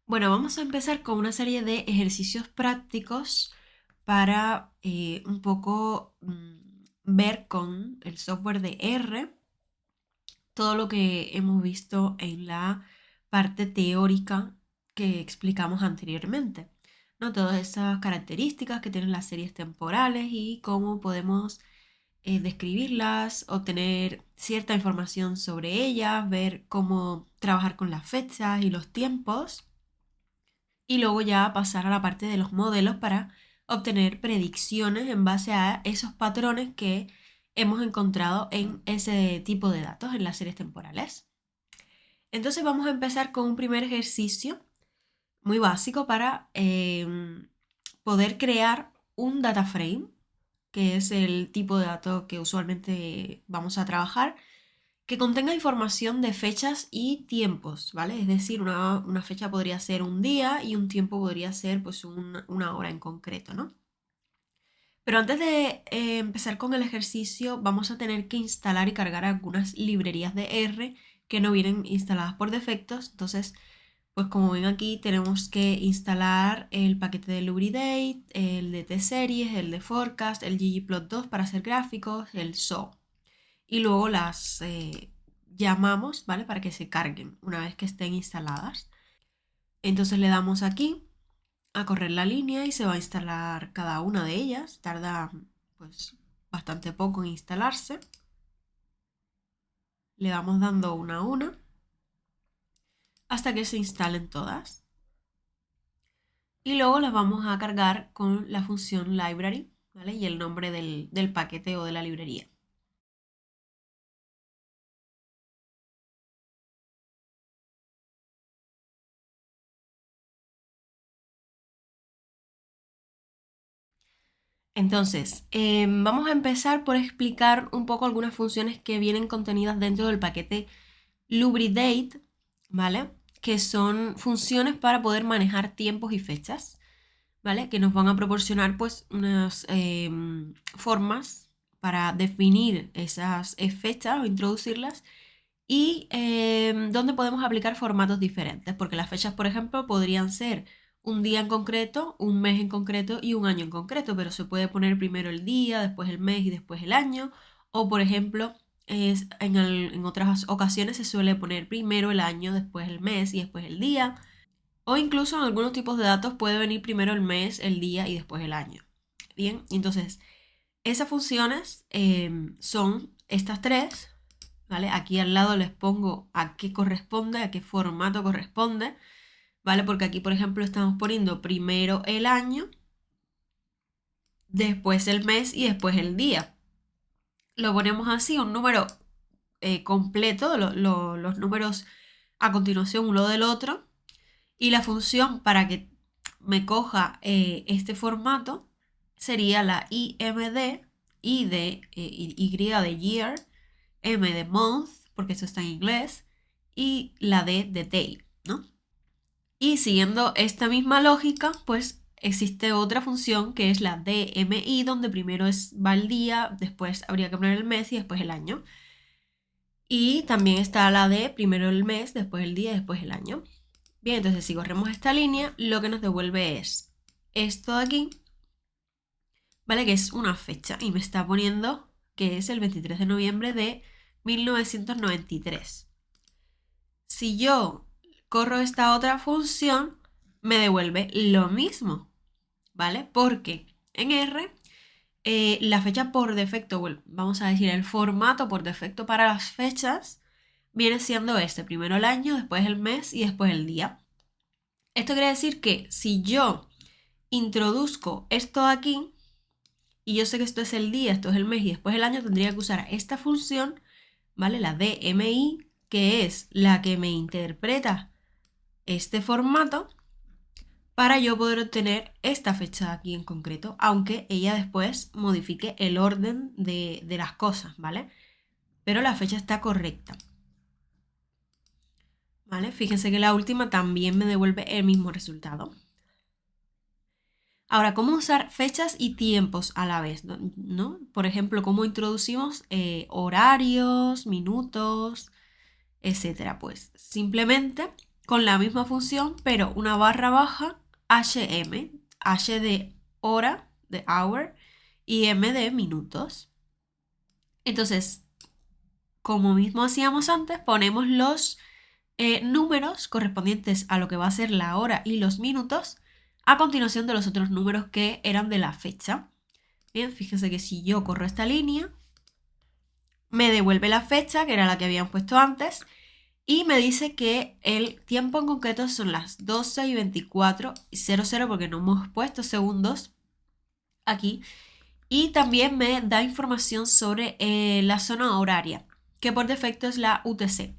Bueno, vamos a empezar con una serie de ejercicios prácticos para un poco ver con el software de R todo lo que hemos visto en la parte teórica que explicamos anteriormente, ¿no? Todas esas características que tienen las series temporales y cómo podemos describirlas, obtener cierta información sobre ellas, ver cómo trabajar con las fechas y los tiempos y luego ya pasar a la parte de los modelos para obtener predicciones en base a esos patrones que hemos encontrado en ese tipo de datos en las series temporales. Entonces vamos a empezar con un primer ejercicio muy básico para poder crear un data frame, que es el tipo de dato que usualmente vamos a trabajar, que contenga información de fechas y tiempos, ¿vale? Es decir, una fecha podría ser un día y un tiempo podría ser pues una hora en concreto, ¿no? Pero antes de empezar con el ejercicio, vamos a tener que instalar y cargar algunas librerías de R que no vienen instaladas por defectos. Entonces, pues como ven aquí, tenemos que instalar el paquete de Lubridate, el de T-Series, el de Forecast, el ggplot2 para hacer gráficos, el SO. Y luego las llamamos, ¿vale? Para que se carguen una vez que estén instaladas. Entonces le damos aquí a correr la línea y se va a instalar cada una de ellas. Tarda pues bastante poco en instalarse. Le vamos dando una a una hasta que se instalen todas. Y luego las vamos a cargar con la función library, ¿vale? Y el nombre del paquete o de la librería. Entonces, vamos a empezar por explicar un poco algunas funciones que vienen contenidas dentro del paquete Lubridate, ¿vale? Que son funciones para poder manejar tiempos y fechas, ¿vale? Que nos van a proporcionar pues unas formas para definir esas fechas o introducirlas y donde podemos aplicar formatos diferentes, porque las fechas, por ejemplo, podrían ser un día en concreto, un mes en concreto y un año en concreto, pero se puede poner primero el día, después el mes y después el año, o por ejemplo, en otras ocasiones se suele poner primero el año, después el mes y después el día, o incluso en algunos tipos de datos puede venir primero el mes, el día y después el año. Bien, entonces esas funciones son estas tres, ¿vale? Aquí al lado les pongo a qué corresponde, a qué formato corresponde, ¿vale? Porque aquí, por ejemplo, estamos poniendo primero el año, después el mes y después el día. Lo ponemos así, un número completo, los números a continuación uno del otro, y la función para que me coja este formato sería la IMD, I de Y de year, M de month, porque esto está en inglés, y la D de day, ¿no? Y siguiendo esta misma lógica, pues existe otra función que es la DMI, donde primero va el día, después habría que poner el mes y después el año. Y también está la de primero el mes, después el día, después el año. Bien, entonces si corremos esta línea, lo que nos devuelve es esto de aquí, ¿vale? Que es una fecha y me está poniendo que es el 23 de noviembre de 1993. Si yo corro esta otra función, me devuelve lo mismo, ¿vale? Porque en R, la fecha por defecto, bueno, vamos a decir el formato por defecto para las fechas, viene siendo este, primero el año, después el mes y después el día. Esto quiere decir que si yo introduzco esto aquí, y yo sé que esto es el día, esto es el mes y después el año, tendría que usar esta función, ¿vale? La DMI, que es la que me interpreta este formato para yo poder obtener esta fecha aquí en concreto, aunque ella después modifique el orden de las cosas, ¿vale? Pero la fecha está correcta, ¿vale? Fíjense que la última también me devuelve el mismo resultado. Ahora, ¿cómo usar fechas y tiempos a la vez? ¿No? Por ejemplo, ¿cómo introducimos horarios, minutos, etcétera? Pues simplemente con la misma función, pero una barra baja hm, h de hora, de hour, y m de minutos. Entonces, como mismo hacíamos antes, ponemos los números correspondientes a lo que va a ser la hora y los minutos a continuación de los otros números que eran de la fecha. Bien, fíjense que si yo corro esta línea, me devuelve la fecha, que era la que habían puesto antes, y me dice que el tiempo en concreto son las 12:24:00 porque no hemos puesto segundos aquí. Y también me da información sobre la zona horaria, que por defecto es la UTC.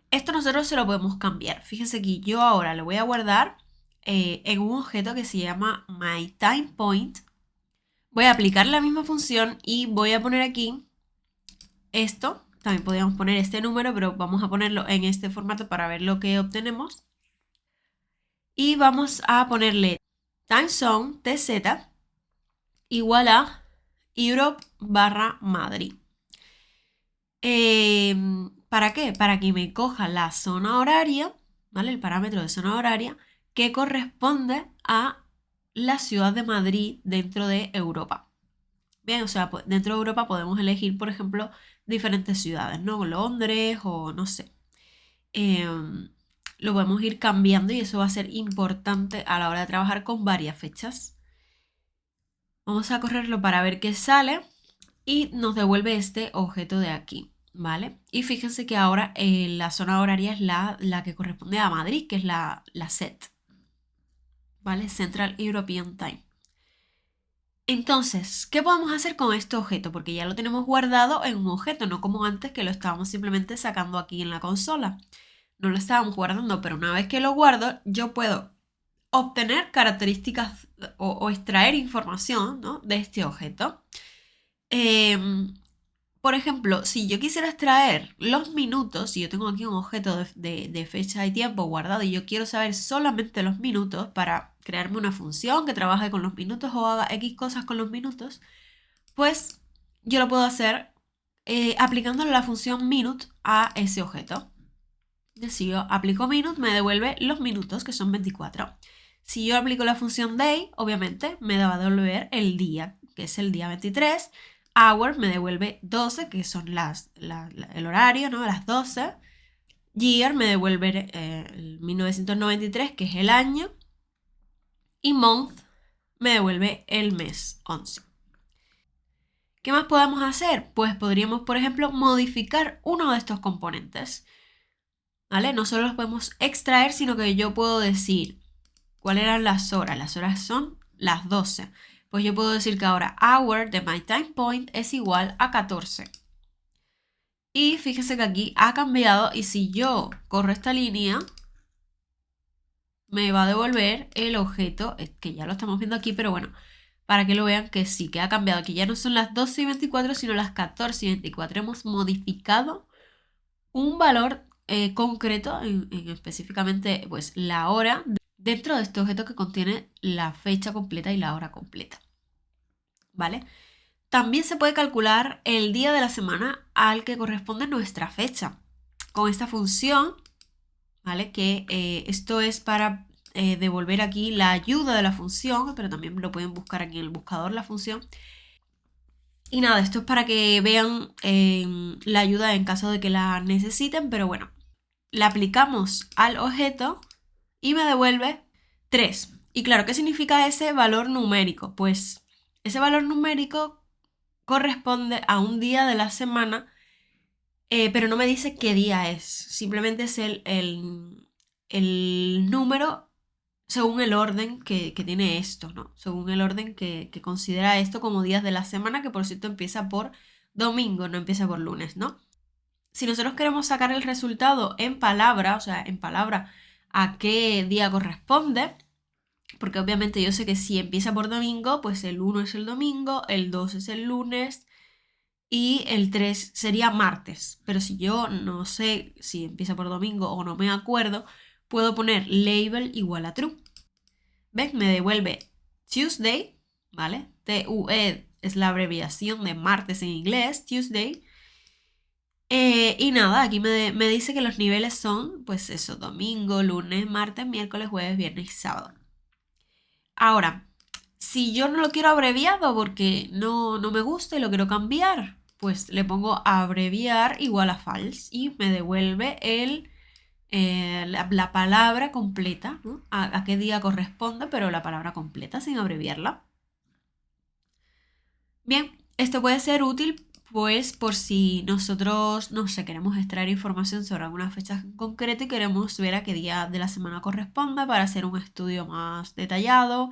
Esto nosotros se lo podemos cambiar. Fíjense que yo ahora lo voy a guardar en un objeto que se llama MyTimePoint. Voy a aplicar la misma función y voy a poner aquí esto. También podríamos poner este número, pero vamos a ponerlo en este formato para ver lo que obtenemos. Y vamos a ponerle timezone TZ igual a Europe/Madrid. ¿Para qué? Para que me coja la zona horaria, ¿vale? El parámetro de zona horaria que corresponde a la ciudad de Madrid dentro de Europa. Bien, o sea, dentro de Europa podemos elegir, por ejemplo, diferentes ciudades, ¿no? Londres o no sé. Lo podemos ir cambiando y eso va a ser importante a la hora de trabajar con varias fechas. Vamos a correrlo para ver qué sale y nos devuelve este objeto de aquí, ¿vale? Y fíjense que ahora la zona horaria es la que corresponde a Madrid, que es la CET, ¿vale? Central European Time. Entonces, ¿qué podemos hacer con este objeto? Porque ya lo tenemos guardado en un objeto, no como antes que lo estábamos simplemente sacando aquí en la consola. No lo estábamos guardando, pero una vez que lo guardo, yo puedo obtener características o extraer información, ¿no?, de este objeto. Por ejemplo, si yo quisiera extraer los minutos, si yo tengo aquí un objeto de fecha y tiempo guardado y yo quiero saber solamente los minutos para crearme una función que trabaje con los minutos o haga X cosas con los minutos, pues yo lo puedo hacer aplicándole la función minute a ese objeto. Si yo aplico minute, me devuelve los minutos, que son 24. Si yo aplico la función day, obviamente me va a devolver el día, que es el día 23. Hour me devuelve 12, que son el horario, ¿no? Las 12. Year me devuelve el 1993, que es el año. Y month me devuelve el mes 11. ¿Qué más podemos hacer? Pues podríamos, por ejemplo, modificar uno de estos componentes, ¿vale? No solo los podemos extraer, sino que yo puedo decir cuáles eran las horas. Las horas son las 12. Pues yo puedo decir que ahora hour de MyTimePoint es igual a 14. Y fíjense que aquí ha cambiado y si yo corro esta línea, me va a devolver el objeto, que ya lo estamos viendo aquí, pero bueno, para que lo vean que sí, que ha cambiado, que ya no son las 12:24, sino las 14:24. Hemos modificado un valor concreto, específicamente pues la hora, dentro de este objeto que contiene la fecha completa y la hora completa, ¿vale? También se puede calcular el día de la semana al que corresponde nuestra fecha con esta función, ¿vale? Que esto es para devolver aquí la ayuda de la función, pero también lo pueden buscar aquí en el buscador la función. Y nada, esto es para que vean la ayuda en caso de que la necesiten, pero bueno, la aplicamos al objeto y me devuelve 3. Y claro, ¿qué significa ese valor numérico? Pues ese valor numérico corresponde a un día de la semana, pero no me dice qué día es. Simplemente es el número según el orden que tiene esto, ¿no? Según el orden que considera esto como días de la semana, que por cierto empieza por domingo, no empieza por lunes, ¿no? Si nosotros queremos sacar el resultado en palabra, o sea, en palabra a qué día corresponde, porque obviamente yo sé que si empieza por domingo, pues el 1 es el domingo, el 2 es el lunes y el 3 sería martes. Pero si yo no sé si empieza por domingo o no me acuerdo, puedo poner label igual a true. ¿Ves? Me devuelve Tuesday, ¿vale? TUE es la abreviación de martes en inglés, Tuesday. Y nada, aquí me dice que los niveles son, pues eso, domingo, lunes, martes, miércoles, jueves, viernes y sábado. Ahora, si yo no lo quiero abreviado porque no me gusta y lo quiero cambiar, pues le pongo abreviar igual a false y me devuelve la palabra completa, ¿no? A qué día corresponde, pero la palabra completa sin abreviarla. Bien, esto puede ser útil pues por si nosotros, no sé, queremos extraer información sobre alguna fecha en concreto y queremos ver a qué día de la semana corresponde para hacer un estudio más detallado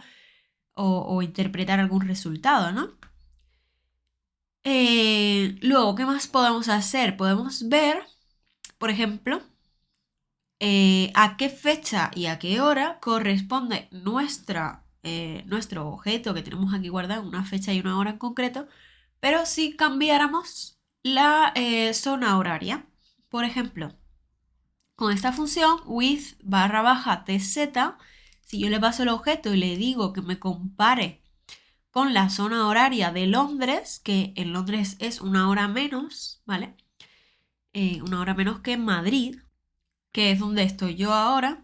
o interpretar algún resultado, ¿no? Luego, ¿qué más podemos hacer? Podemos ver, por ejemplo, a qué fecha y a qué hora corresponde nuestro objeto que tenemos aquí guardado en una fecha y una hora en concreto, pero si cambiáramos la zona horaria. Por ejemplo, con esta función with barra baja tz, si yo le paso el objeto y le digo que me compare con la zona horaria de Londres, que en Londres es una hora menos, ¿vale? Una hora menos que en Madrid, que es donde estoy yo ahora,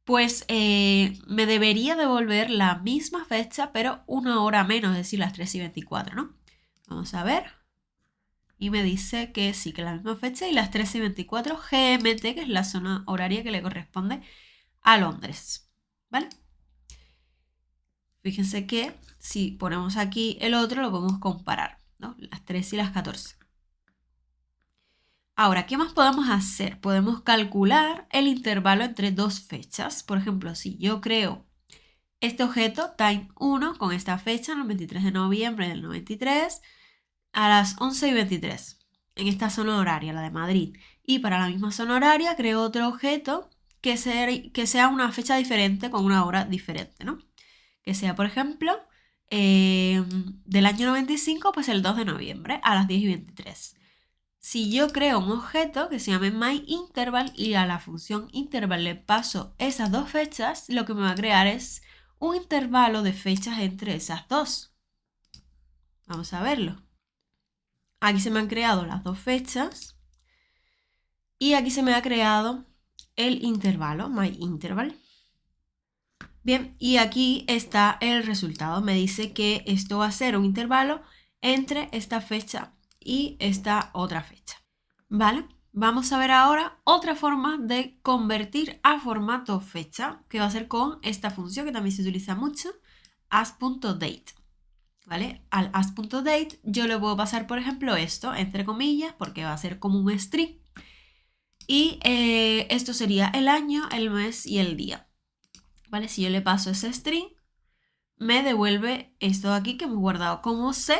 pues me debería devolver la misma fecha, pero una hora menos, es decir, las 3:24, ¿no? Vamos a ver. Y me dice que sí, que la misma fecha y las 13:24 GMT, que es la zona horaria que le corresponde a Londres, ¿vale? Fíjense que si ponemos aquí el otro, lo podemos comparar, ¿no? Las 13 y las 14. Ahora, ¿qué más podemos hacer? Podemos calcular el intervalo entre dos fechas. Por ejemplo, si yo creo este objeto, time 1, con esta fecha, el 23 de noviembre del 93, a las 11:23, en esta zona horaria, la de Madrid. Y para la misma zona horaria, creo otro objeto que sea una fecha diferente con una hora diferente, ¿no? Que sea, por ejemplo, del año 95, pues el 2 de noviembre a las 10:23. Si yo creo un objeto que se llame myInterval y a la función interval le paso esas dos fechas, lo que me va a crear es un intervalo de fechas entre esas dos. Vamos a verlo. Aquí se me han creado las dos fechas y aquí se me ha creado el intervalo, myInterval. Bien, y aquí está el resultado. Me dice que esto va a ser un intervalo entre esta fecha y esta otra fecha. ¿Vale? Vamos a ver ahora otra forma de convertir a formato fecha, que va a ser con esta función que también se utiliza mucho, as.date. ¿Vale? Al as.date yo le puedo pasar, por ejemplo, esto, entre comillas, porque va a ser como un string. Y esto sería el año, el mes y el día. ¿Vale? Si yo le paso ese string, me devuelve esto de aquí que hemos guardado como C,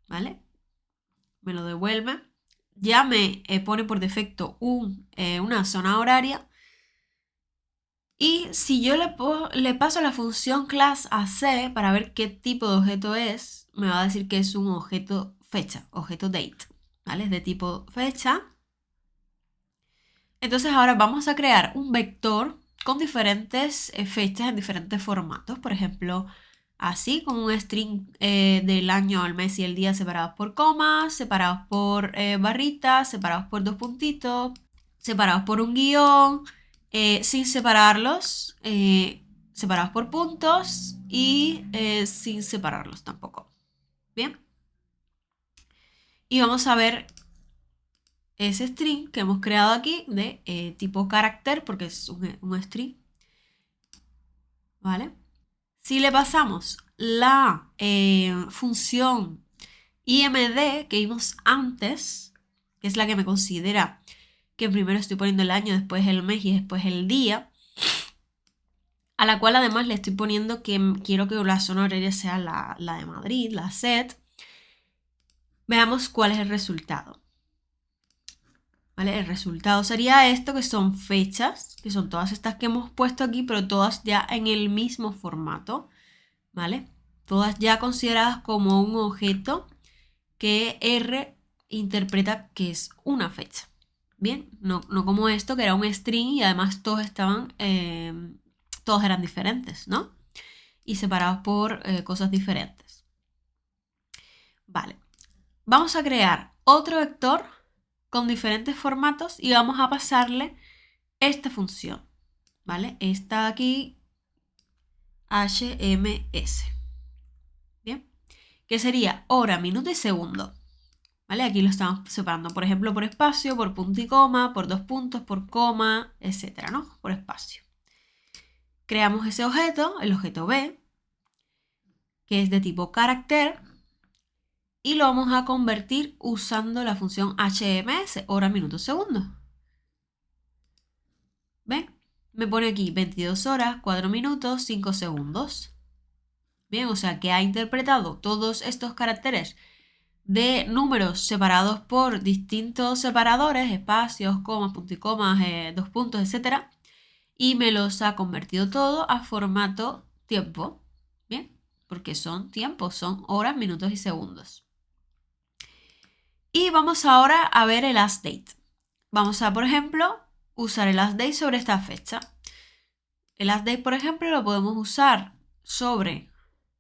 ¿vale? Me lo devuelve. Ya me pone por defecto una zona horaria. Y si yo le paso la función class a C para ver qué tipo de objeto es, me va a decir que es un objeto fecha, objeto date, ¿vale? Es de tipo fecha. Entonces ahora vamos a crear un vector con diferentes fechas en diferentes formatos. Por ejemplo, así, con un string del año, el mes y el día separados por comas, separados por barritas, separados por dos puntitos, separados por un guión, sin separarlos, separados por puntos y sin separarlos tampoco. Bien. Y vamos a ver ese string que hemos creado aquí de tipo carácter, porque es un string, ¿vale? Si le pasamos la función imd que vimos antes, que es la que me considera que primero estoy poniendo el año, después el mes y después el día, a la cual además le estoy poniendo que quiero que la zona horaria sea la de Madrid, la set, veamos cuál es el resultado. ¿Vale? El resultado sería esto, que son fechas, que son todas estas que hemos puesto aquí, pero todas ya en el mismo formato, ¿vale? Todas ya consideradas como un objeto que R interpreta que es una fecha. Bien, no como esto, que era un string y además todos eran diferentes, ¿no? Y separados por cosas diferentes. Vale, vamos a crear otro vector con diferentes formatos y vamos a pasarle esta función, ¿vale? Esta aquí, HMS, ¿bien? Que sería hora, minuto y segundo, ¿vale? Aquí lo estamos separando, por ejemplo, por espacio, por punto y coma, por dos puntos, por coma, etcétera, ¿no? Por espacio. Creamos ese objeto, el objeto B, que es de tipo carácter, y lo vamos a convertir usando la función HMS, hora, minuto, segundo. ¿Ven? Me pone aquí 22 horas, 4 minutos, 5 segundos. Bien, o sea que ha interpretado todos estos caracteres de números separados por distintos separadores, espacios, comas, puntos y comas, dos puntos, etc. Y me los ha convertido todo a formato tiempo. Bien, porque son tiempos, son horas, minutos y segundos. Y vamos ahora a ver el last date. Vamos a, por ejemplo, usar el last date sobre esta fecha. El last date, por ejemplo, lo podemos usar sobre,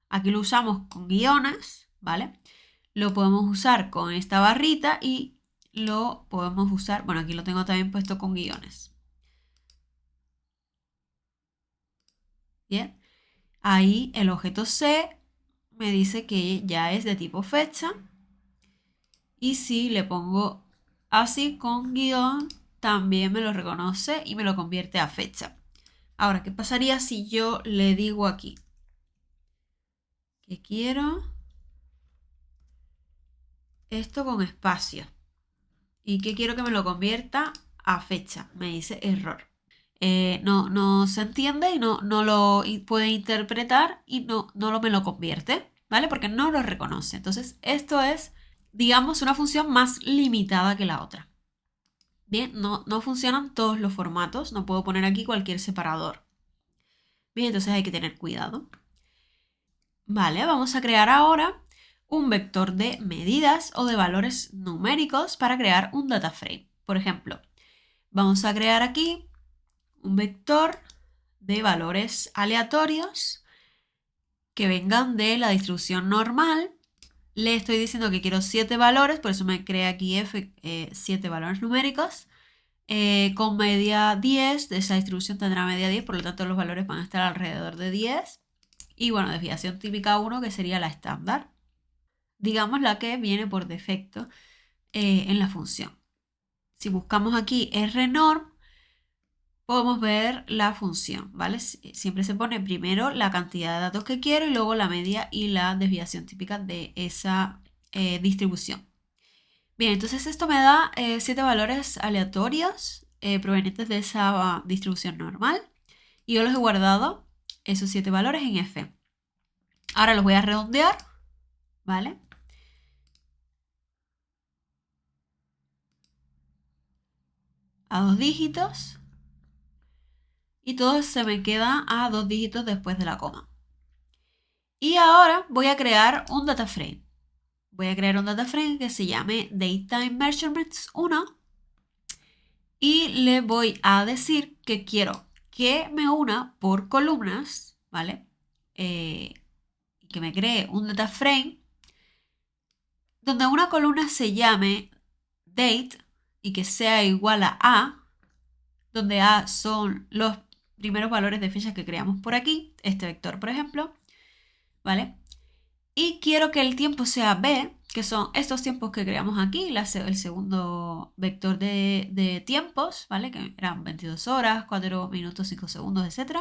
aquí lo usamos con guiones, ¿vale? Lo podemos usar con esta barrita y lo podemos usar, bueno, aquí lo tengo también puesto con guiones. Bien, ahí el objeto C me dice que ya es de tipo fecha. Y si le pongo así con guión, también me lo reconoce y me lo convierte a fecha. Ahora, ¿qué pasaría si yo le digo aquí que quiero esto con espacio y que quiero que me lo convierta a fecha? Me dice error. No se entiende y no lo puede interpretar y no me lo convierte, ¿vale? Porque no lo reconoce. Entonces, esto es, digamos, una función más limitada que la otra. Bien, no funcionan todos los formatos, no puedo poner aquí cualquier separador. Bien, entonces hay que tener cuidado. Vale, vamos a crear ahora un vector de medidas o de valores numéricos para crear un data frame. Por ejemplo, vamos a crear aquí un vector de valores aleatorios que vengan de la distribución normal. Le estoy diciendo que quiero 7 valores, por eso me crea aquí 7 valores numéricos. Con media 10, de esa distribución tendrá media 10, por lo tanto los valores van a estar alrededor de 10. Y bueno, desviación típica 1, que sería la estándar. Digamos la que viene por defecto en la función. Si buscamos aquí rnorm, podemos ver la función, ¿vale? Siempre se pone primero la cantidad de datos que quiero y luego la media y la desviación típica de esa distribución. Bien, entonces esto me da 7 valores aleatorios provenientes de esa distribución normal. Y yo los he guardado, esos 7 valores, en F. Ahora los voy a redondear, ¿vale? A 2 dígitos. Y todo se me queda a 2 dígitos después de la coma. Y ahora voy a crear un data frame. Voy a crear un data frame que se llame DateTime Measurements 1. Y le voy a decir que quiero que me una por columnas, ¿vale? Que me cree un data frame donde una columna se llame date y que sea igual a A, donde A son los primeros valores de fechas que creamos por aquí, este vector por ejemplo, ¿vale? Y quiero que el tiempo sea B, que son estos tiempos que creamos aquí, el segundo vector de tiempos, ¿vale? Que eran 22 horas, 4 minutos, 5 segundos, etc.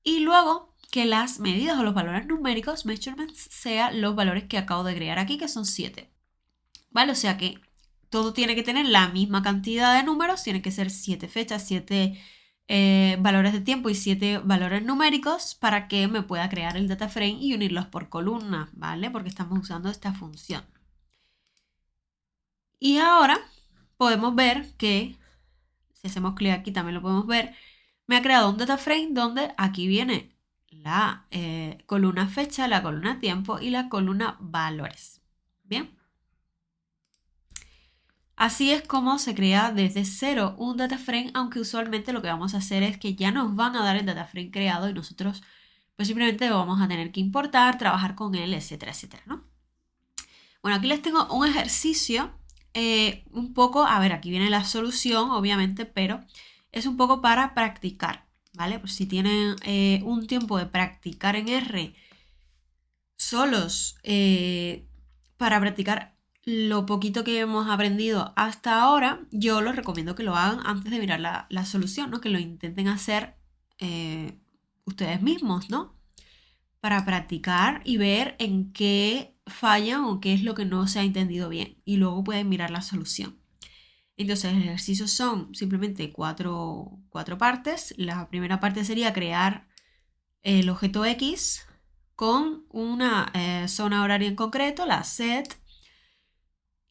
Y luego que las medidas o los valores numéricos, measurements, sean los valores que acabo de crear aquí, que son 7. ¿Vale? O sea que todo tiene que tener la misma cantidad de números, tiene que ser 7 fechas, 7 valores de tiempo y 7 valores numéricos para que me pueda crear el data frame y unirlos por columna, ¿vale? Porque estamos usando esta función. Y ahora podemos ver que, si hacemos clic aquí también lo podemos ver, me ha creado un data frame donde aquí viene la columna fecha, la columna tiempo y la columna valores. Bien. Así es como se crea desde cero un data frame, aunque usualmente lo que vamos a hacer es que ya nos van a dar el data frame creado y nosotros pues simplemente lo vamos a tener que importar, trabajar con él, etcétera, etcétera, ¿no? Bueno, aquí les tengo un ejercicio un poco, a ver, aquí viene la solución, obviamente, pero es un poco para practicar, ¿vale? Pues si tienen un tiempo de practicar en R solos para practicar lo poquito que hemos aprendido hasta ahora, yo los recomiendo que lo hagan antes de mirar la solución, ¿no? Que lo intenten hacer ustedes mismos, ¿no? Para practicar y ver en qué fallan o qué es lo que no se ha entendido bien. Y luego pueden mirar la solución. Entonces, los ejercicios son simplemente cuatro partes. La primera parte sería crear el objeto X con una zona horaria en concreto, la set,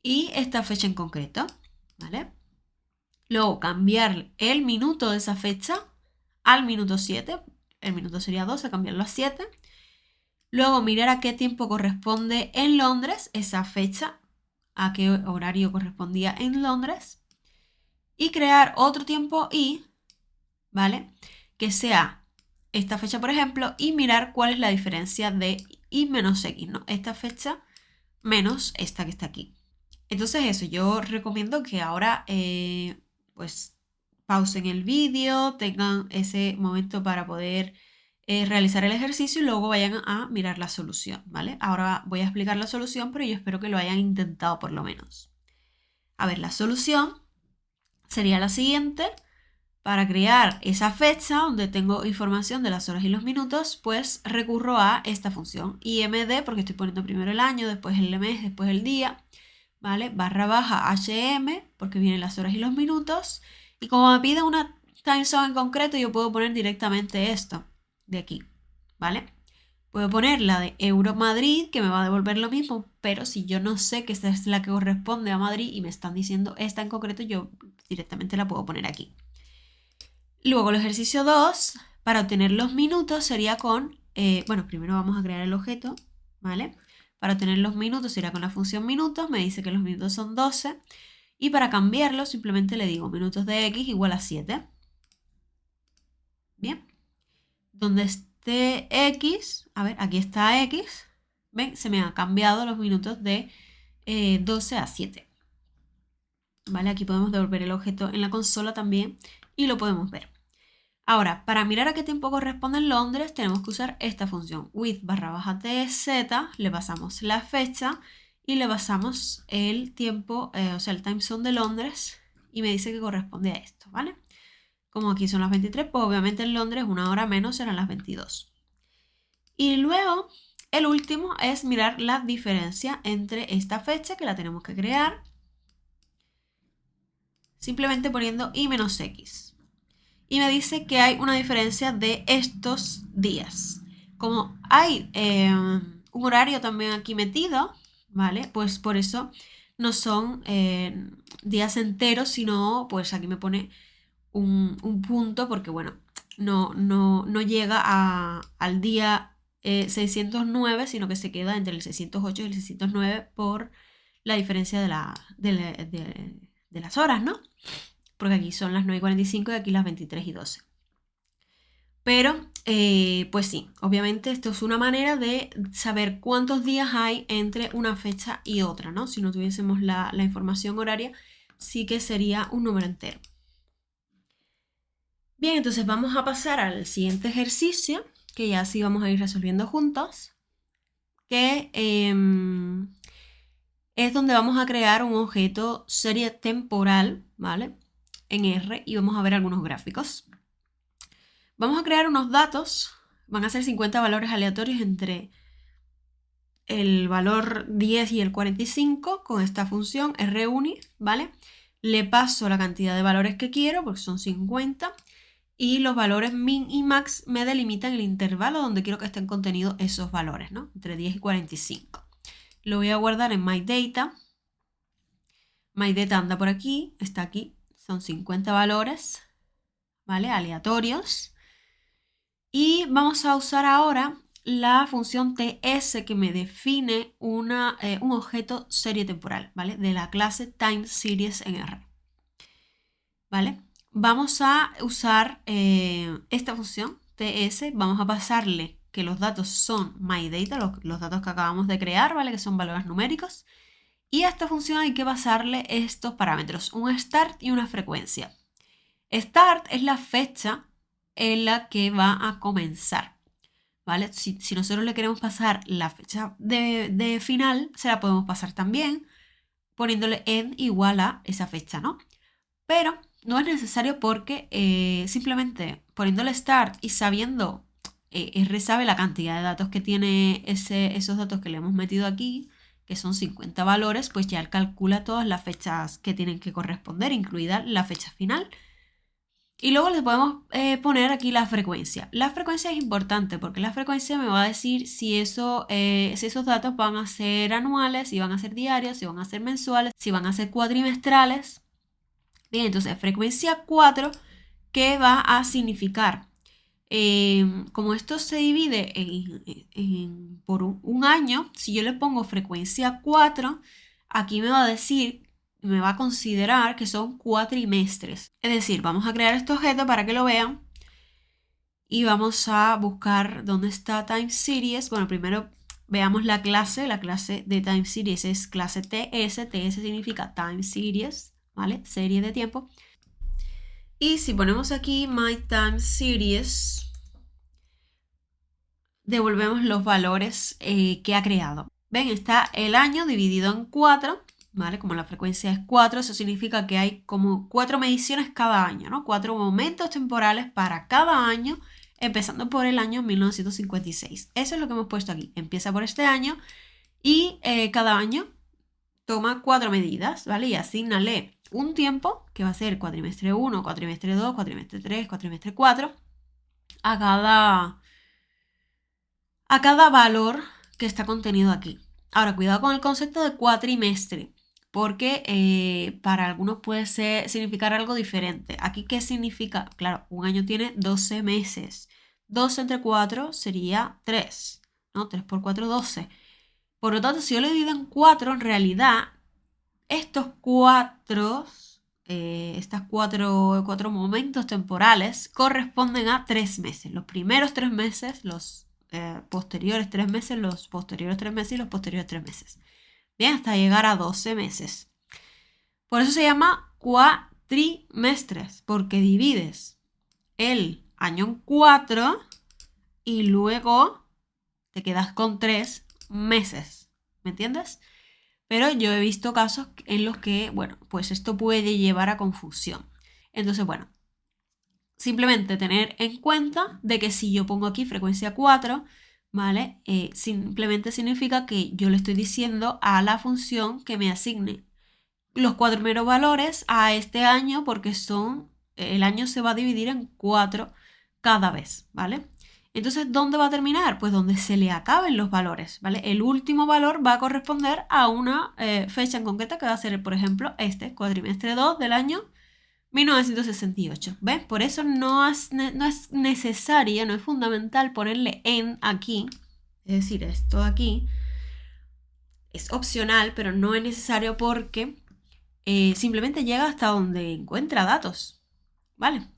y esta fecha en concreto, ¿vale? Luego cambiar el minuto de esa fecha al minuto 7. El minuto sería 12, cambiarlo a 7. Luego mirar a qué tiempo corresponde en Londres esa fecha, a qué horario correspondía en Londres. Y crear otro tiempo y, ¿vale? Que sea esta fecha, por ejemplo, y mirar cuál es la diferencia de y menos X, ¿no? Esta fecha menos esta que está aquí. Entonces eso, yo recomiendo que ahora pues pausen el vídeo, tengan ese momento para poder realizar el ejercicio y luego vayan a mirar la solución, ¿vale? Ahora voy a explicar la solución, pero yo espero que lo hayan intentado por lo menos. A ver, la solución sería la siguiente. Para crear esa fecha donde tengo información de las horas y los minutos, pues recurro a esta función imd, porque estoy poniendo primero el año, después el mes, después el día, ¿vale? Barra baja hm, porque vienen las horas y los minutos. Y como me pide una time zone en concreto, yo puedo poner directamente esto de aquí, ¿vale? Puedo poner la de Euro Madrid, que me va a devolver lo mismo, pero si yo no sé que esta es la que corresponde a Madrid y me están diciendo esta en concreto, yo directamente la puedo poner aquí. Luego el ejercicio 2, para obtener los minutos sería con, bueno, primero vamos a crear el objeto, ¿vale? Para obtener los minutos sería con la función minutos, me dice que los minutos son 12. Y para cambiarlo simplemente le digo minutos de x igual a 7. Bien. Donde esté x, a ver, aquí está x, ¿ven? Se me han cambiado los minutos de 12 a 7. ¿Vale? Aquí podemos devolver el objeto en la consola también y lo podemos ver. Ahora, para mirar a qué tiempo corresponde en Londres, tenemos que usar esta función with barra baja tz, le pasamos la fecha y le pasamos el tiempo, o sea, el time zone de Londres y me dice que corresponde a esto, ¿vale? Como aquí son las 23, pues obviamente en Londres una hora menos serán las 22. Y luego, el último es mirar la diferencia entre esta fecha, que la tenemos que crear, simplemente poniendo y menos x. Y me dice que hay una diferencia de estos días. Como hay un horario también aquí metido, ¿vale? Pues por eso no son días enteros, sino pues aquí me pone un punto porque, bueno, no llega al día 609, sino que se queda entre el 608 y el 609 por la diferencia de las horas, ¿no? Porque aquí son las 9:45 y aquí las 23:12. Pero, pues sí, obviamente esto es una manera de saber cuántos días hay entre una fecha y otra, ¿no? Si no tuviésemos la información horaria, sí que sería un número entero. Bien, entonces vamos a pasar al siguiente ejercicio, que ya sí vamos a ir resolviendo juntos, que es donde vamos a crear un objeto serie temporal, ¿vale? En R y vamos a ver algunos gráficos. Vamos a crear unos datos, van a ser 50 valores aleatorios entre el valor 10 y el 45 con esta función runi, ¿vale? Le paso la cantidad de valores que quiero, porque son 50, y los valores min y max me delimitan el intervalo donde quiero que estén contenidos esos valores, ¿no? Entre 10 y 45. Lo voy a guardar en MyData. MyData anda por aquí, está aquí, son 50 valores, ¿vale? Aleatorios. Y vamos a usar ahora la función ts que me define un objeto serie temporal, ¿vale? De la clase timeSeries en R. ¿Vale? Vamos a usar esta función ts, vamos a pasarle que los datos son MyData, los datos que acabamos de crear, ¿vale? Que son valores numéricos. Y a esta función hay que pasarle estos parámetros, un start y una frecuencia. Start es la fecha en la que va a comenzar, ¿vale? Si nosotros le queremos pasar la fecha de final, se la podemos pasar también poniéndole end igual a esa fecha, ¿no? Pero no es necesario porque simplemente poniéndole start y sabiendo, R sabe la cantidad de datos que tiene esos datos que le hemos metido aquí, que son 50 valores, pues ya él calcula todas las fechas que tienen que corresponder, incluida la fecha final. Y luego le podemos poner aquí la frecuencia. La frecuencia es importante porque la frecuencia me va a decir si esos datos van a ser anuales, si van a ser diarios, si van a ser mensuales, si van a ser cuatrimestrales. Bien, entonces frecuencia 4, ¿qué va a significar? Como esto se divide por un año, si yo le pongo frecuencia 4, aquí me va a decir, me va a considerar que son cuatrimestres. Es decir, vamos a crear este objeto para que lo vean y vamos a buscar dónde está Time Series. Bueno, primero veamos la clase de Time Series es clase TS, TS significa Time Series, ¿vale? Serie de tiempo. Y si ponemos aquí My Time Series, devolvemos los valores que ha creado. Ven, está el año dividido en 4, ¿vale? Como la frecuencia es 4, eso significa que hay como 4 mediciones cada año, ¿no? 4 momentos temporales para cada año, empezando por el año 1956. Eso es lo que hemos puesto aquí. Empieza por este año y cada año toma 4 medidas, ¿vale? Y asígnale un tiempo, que va a ser cuatrimestre 1, cuatrimestre 2, cuatrimestre 3, cuatrimestre 4, a cada valor que está contenido aquí. Ahora, cuidado con el concepto de cuatrimestre, porque para algunos puede significar algo diferente. Aquí, ¿qué significa? Claro, un año tiene 12 meses. 12 entre 4 sería 3, ¿no? 3 por 4, 12. Por lo tanto, si yo lo divido en 4, en realidad, estos cuatro momentos temporales corresponden a 3 meses. Los primeros 3 meses, los posteriores 3 meses, los posteriores 3 meses y los posteriores 3 meses. Bien, hasta llegar a 12 meses. Por eso se llama cuatrimestres, porque divides el año en 4 y luego te quedas con 3 meses. ¿Me entiendes? Pero yo he visto casos en los que, bueno, pues esto puede llevar a confusión. Entonces, bueno, simplemente tener en cuenta de que si yo pongo aquí frecuencia 4, ¿vale? Simplemente significa que yo le estoy diciendo a la función que me asigne los 4 primeros valores a este año porque el año se va a dividir en 4 cada vez, ¿vale? Entonces, ¿dónde va a terminar? Pues donde se le acaben los valores, ¿vale? El último valor va a corresponder a una fecha en concreta que va a ser, por ejemplo, este cuatrimestre 2 del año 1968. ¿Ves? Por eso no es necesaria, no es fundamental ponerle en aquí, es decir, esto aquí es opcional, pero no es necesario porque simplemente llega hasta donde encuentra datos, ¿vale?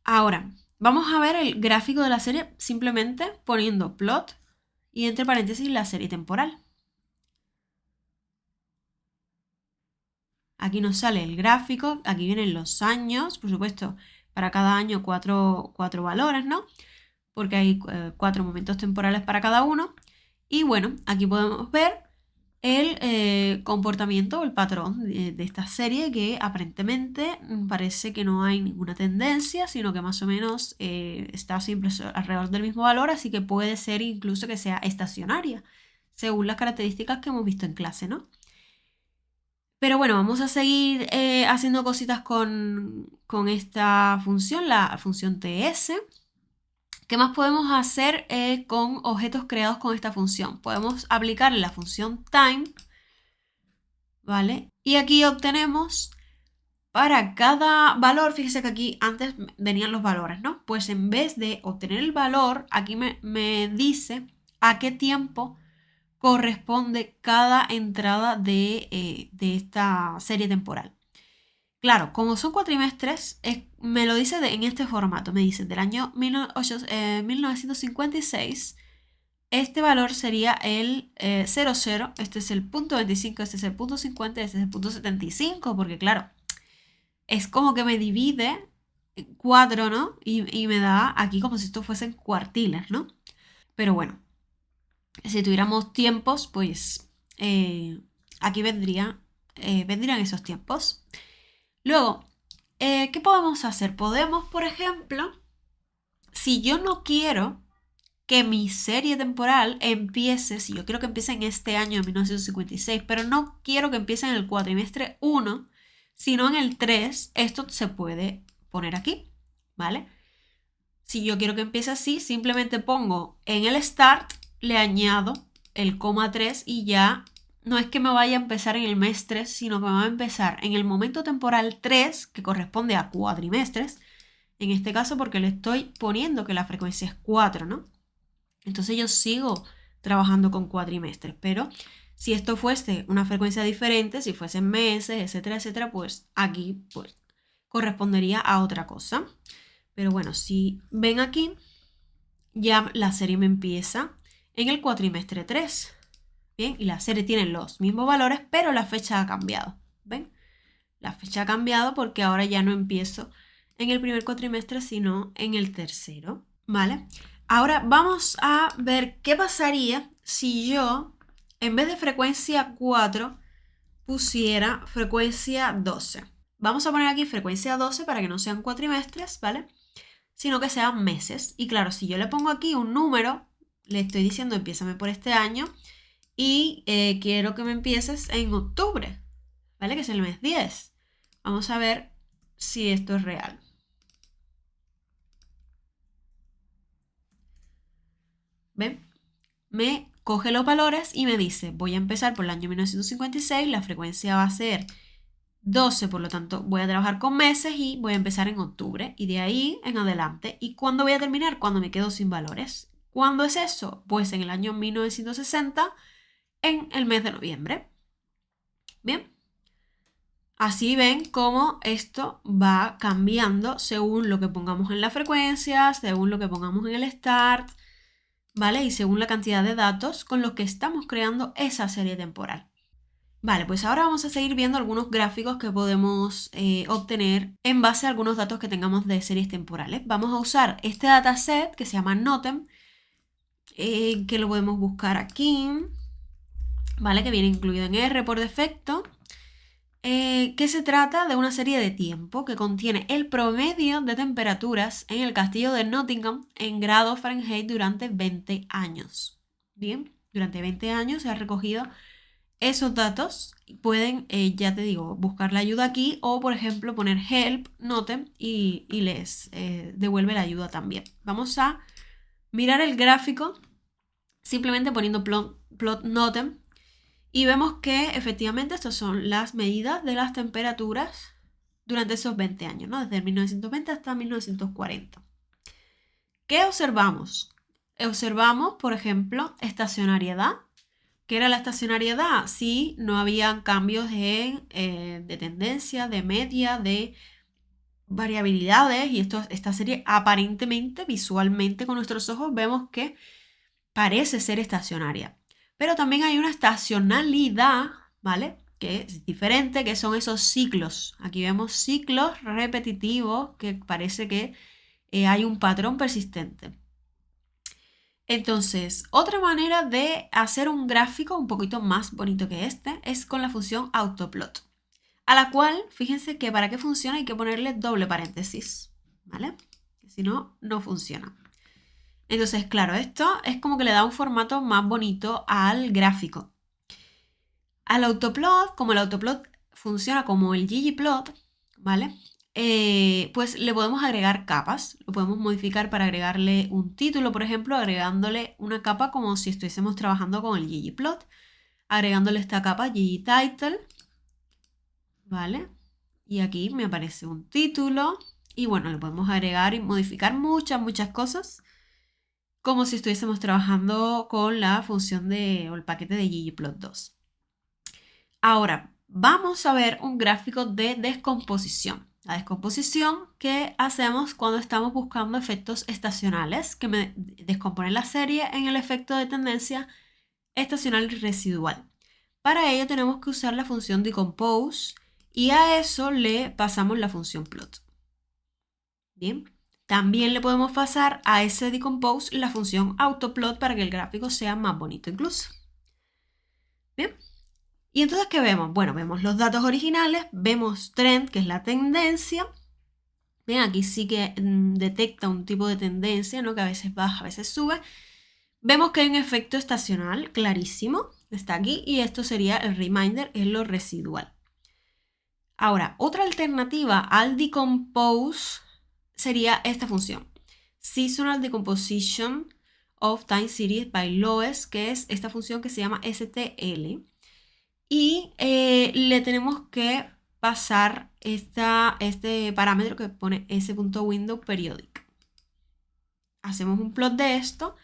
Ahora, vamos a ver el gráfico de la serie simplemente poniendo plot y entre paréntesis la serie temporal. Aquí nos sale el gráfico, aquí vienen los años, por supuesto, para cada año cuatro valores, ¿no? Porque hay 4 momentos temporales para cada uno. Y bueno, aquí podemos ver el comportamiento o el patrón de esta serie que aparentemente parece que no hay ninguna tendencia, sino que más o menos está siempre alrededor del mismo valor, así que puede ser incluso que sea estacionaria, según las características que hemos visto en clase, ¿no? Pero bueno, vamos a seguir haciendo cositas con esta función, la función TS. ¿Qué más podemos hacer con objetos creados con esta función? Podemos aplicarle la función time, ¿vale? Y aquí obtenemos para cada valor, fíjese que aquí antes venían los valores, ¿no? Pues en vez de obtener el valor, aquí me dice a qué tiempo corresponde cada entrada de esta serie temporal. Claro, como son cuatrimestres, me lo dice en este formato. Me dice del año 1956 este valor sería el 0,0, este es el punto 25, este es el punto 50, este es el punto 75, porque claro, es como que me divide 4, ¿no? Y me da aquí como si esto fuesen cuartiles, ¿no? Pero bueno, si tuviéramos tiempos, pues aquí vendrían esos tiempos. Luego, ¿qué podemos hacer? Podemos, por ejemplo, si yo no quiero que mi serie temporal empiece, si yo quiero que empiece en este año de 1956, pero no quiero que empiece en el cuatrimestre 1, sino en el 3, esto se puede poner aquí, ¿vale? Si yo quiero que empiece así, simplemente pongo en el start, le añado el coma 3 y ya no es que me vaya a empezar en el mes 3, sino que me va a empezar en el momento temporal 3, que corresponde a cuatrimestres, en este caso porque le estoy poniendo que la frecuencia es 4, ¿no? Entonces yo sigo trabajando con cuatrimestres, pero si esto fuese una frecuencia diferente, si fuesen meses, etcétera, etcétera, pues aquí pues correspondería a otra cosa. Pero bueno, si ven aquí, ya la serie me empieza en el cuatrimestre 3. Bien, y la serie tiene los mismos valores, pero la fecha ha cambiado. ¿Ven? La fecha ha cambiado porque ahora ya no empiezo en el primer cuatrimestre, sino en el tercero. ¿Vale? Ahora vamos a ver qué pasaría si yo, en vez de frecuencia 4, pusiera frecuencia 12. Vamos a poner aquí frecuencia 12 para que no sean cuatrimestres, ¿vale? Sino que sean meses. Y claro, si yo le pongo aquí un número, le estoy diciendo empiézame por este año y quiero que me empieces en octubre, ¿vale? Que es el mes 10. Vamos a ver si esto es real. ¿Ven? Me coge los valores y me dice, voy a empezar por el año 1956, la frecuencia va a ser 12, por lo tanto voy a trabajar con meses y voy a empezar en octubre y de ahí en adelante. ¿Y cuándo voy a terminar? Cuando me quedo sin valores. ¿Cuándo es eso? Pues en el año 1960, en el mes de noviembre. Bien. Así ven cómo esto va cambiando según lo que pongamos en la frecuencia, según lo que pongamos en el start, ¿vale? Y según la cantidad de datos con los que estamos creando esa serie temporal. Vale, pues ahora vamos a seguir viendo algunos gráficos que podemos obtener en base a algunos datos que tengamos de series temporales. Vamos a usar este dataset que se llama NOTEM, que lo podemos buscar aquí, ¿vale? Que viene incluido en R por defecto. Que se trata de una serie de tiempo que contiene el promedio de temperaturas en el castillo de Nottingham en grados Fahrenheit durante 20 años. Bien, durante 20 años se ha recogido esos datos. Pueden, ya te digo, buscar la ayuda aquí o, por ejemplo, poner help, notem y les devuelve la ayuda también. Vamos a mirar el gráfico simplemente poniendo plot notem. Y vemos que efectivamente estas son las medidas de las temperaturas durante esos 20 años, ¿no? Desde 1920 hasta 1940. ¿Qué observamos? Observamos, por ejemplo, estacionariedad. ¿Qué era la estacionariedad? Si no habían cambios de tendencia, de media, de variabilidades. Y esta serie aparentemente, visualmente con nuestros ojos, vemos que parece ser estacionaria. Pero también hay una estacionalidad, ¿vale? Que es diferente, que son esos ciclos. Aquí vemos ciclos repetitivos que parece que hay un patrón persistente. Entonces, otra manera de hacer un gráfico un poquito más bonito que este es con la función autoplot, a la cual, fíjense que para que funcione hay que ponerle doble paréntesis, ¿vale? Si no, no funciona. Entonces, claro, esto es como que le da un formato más bonito al gráfico. Al autoplot, como el autoplot funciona como el ggplot, ¿vale? Pues le podemos agregar capas. Lo podemos modificar para agregarle un título, por ejemplo, agregándole una capa como si estuviésemos trabajando con el ggplot. Agregándole esta capa ggtitle, ¿vale? Y aquí me aparece un título. Y bueno, le podemos agregar y modificar muchas cosas, como si estuviésemos trabajando con la función o el paquete de ggplot2. Ahora, vamos a ver un gráfico de descomposición. La descomposición que hacemos cuando estamos buscando efectos estacionales, que me descomponen la serie en el efecto de tendencia estacional y residual. Para ello tenemos que usar la función decompose y a eso le pasamos la función plot. Bien, también le podemos pasar a ese decompose la función autoplot para que el gráfico sea más bonito incluso. Bien, y entonces ¿qué vemos? Bueno, vemos los datos originales, vemos trend, que es la tendencia. Bien, aquí sí que detecta un tipo de tendencia, ¿no? Que a veces baja, a veces sube. Vemos que hay un efecto estacional clarísimo, está aquí, y esto sería el reminder, es lo residual. Ahora, otra alternativa al decompose sería esta función, Seasonal Decomposition of Time Series by Loess, que es esta función que se llama STL. Y le tenemos que pasar este parámetro que pone s.window periodic. Hacemos un plot de esto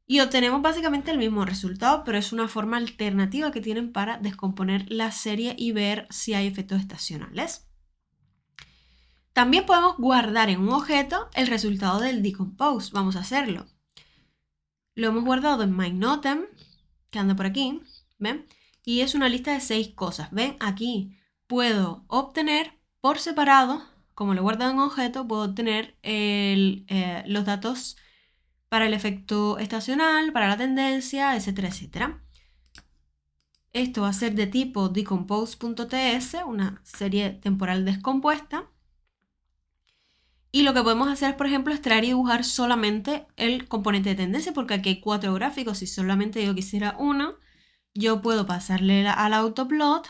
y obtenemos básicamente el mismo resultado, pero es una forma alternativa que tienen para descomponer la serie y ver si hay efectos estacionales. También podemos guardar en un objeto el resultado del decompose. Vamos a hacerlo. Lo hemos guardado en MyNotem, que anda por aquí, ¿ven? Y es una lista de 6 cosas. ¿Ven? Aquí puedo obtener por separado, como lo he guardado en un objeto, puedo obtener los datos para el efecto estacional, para la tendencia, etcétera, etcétera. Esto va a ser de tipo decompose.ts, una serie temporal descompuesta. Y lo que podemos hacer, por ejemplo, es traer y dibujar solamente el componente de tendencia, porque aquí hay 4 gráficos. Si solamente yo quisiera uno, yo puedo pasarle al autoplot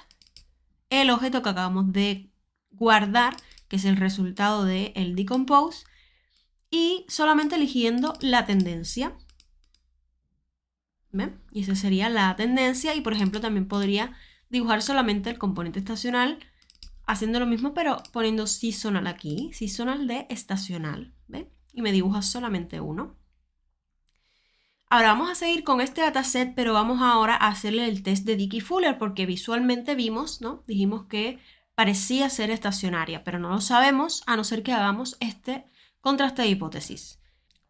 el objeto que acabamos de guardar, que es el resultado del decompose, y solamente eligiendo la tendencia. ¿Ven? Y esa sería la tendencia, y por ejemplo también podría dibujar solamente el componente estacional haciendo lo mismo, pero poniendo seasonal aquí, seasonal de estacional, ¿ven? Y me dibuja solamente uno. Ahora vamos a seguir con este dataset, pero vamos ahora a hacerle el test de Dickey-Fuller, porque visualmente vimos, ¿no? Dijimos que parecía ser estacionaria, pero no lo sabemos a no ser que hagamos este contraste de hipótesis.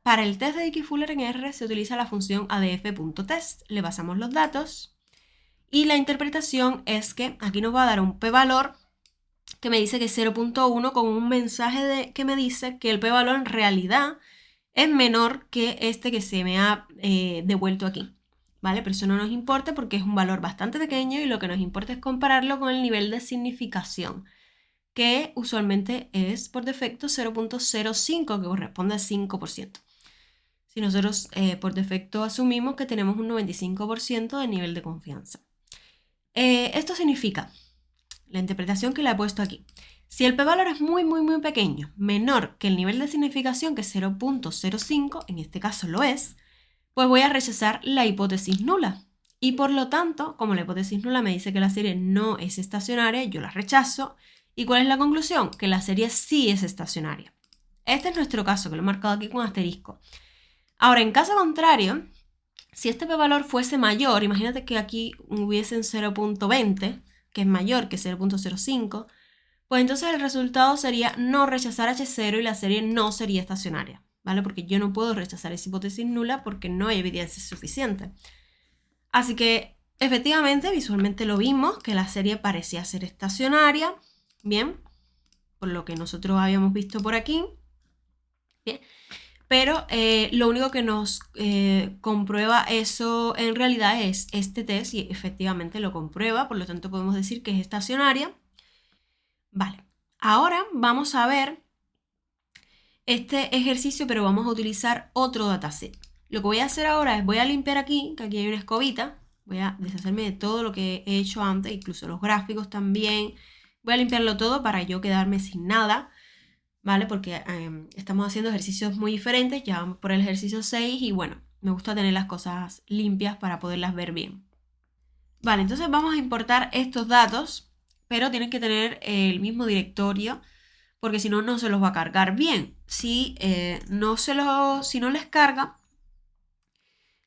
Para el test de Dickey-Fuller en R se utiliza la función adf.test. Le pasamos los datos y la interpretación es que aquí nos va a dar un p-valor que me dice que es 0.1 con un mensaje que me dice que el p-valor en realidad es menor que este que se me ha devuelto aquí, ¿vale? Pero eso no nos importa porque es un valor bastante pequeño y lo que nos importa es compararlo con el nivel de significación, que usualmente es por defecto 0.05, que corresponde al 5%. Si nosotros por defecto asumimos que tenemos un 95% de nivel de confianza. Esto significa, la interpretación que le he puesto aquí, si el p-valor es muy pequeño, menor que el nivel de significación, que es 0.05, en este caso lo es, pues voy a rechazar la hipótesis nula. Y por lo tanto, como la hipótesis nula me dice que la serie no es estacionaria, yo la rechazo. ¿Y cuál es la conclusión? Que la serie sí es estacionaria. Este es nuestro caso, que lo he marcado aquí con asterisco. Ahora, en caso contrario, si este p-valor fuese mayor, imagínate que aquí hubiesen 0.20, que es mayor que 0.05, pues entonces el resultado sería no rechazar H0 y la serie no sería estacionaria, ¿vale? Porque yo no puedo rechazar esa hipótesis nula porque no hay evidencia suficiente. Así que, efectivamente, visualmente lo vimos, que la serie parecía ser estacionaria, ¿bien? Por lo que nosotros habíamos visto por aquí, ¿bien? Pero lo único que nos comprueba eso en realidad es este test y efectivamente lo comprueba, por lo tanto podemos decir que es estacionaria. Vale, ahora vamos a ver este ejercicio, pero vamos a utilizar otro dataset. Lo que voy a hacer ahora es voy a limpiar aquí, que aquí hay una escobita, voy a deshacerme de todo lo que he hecho antes, incluso los gráficos también. Voy a limpiarlo todo para yo quedarme sin nada, ¿vale? Porque estamos haciendo ejercicios muy diferentes, ya vamos por el ejercicio 6 y bueno, me gusta tener las cosas limpias para poderlas ver bien. Vale, entonces vamos a importar estos datos, pero tienen que tener el mismo directorio, porque si no, no se los va a cargar bien. Si no les carga,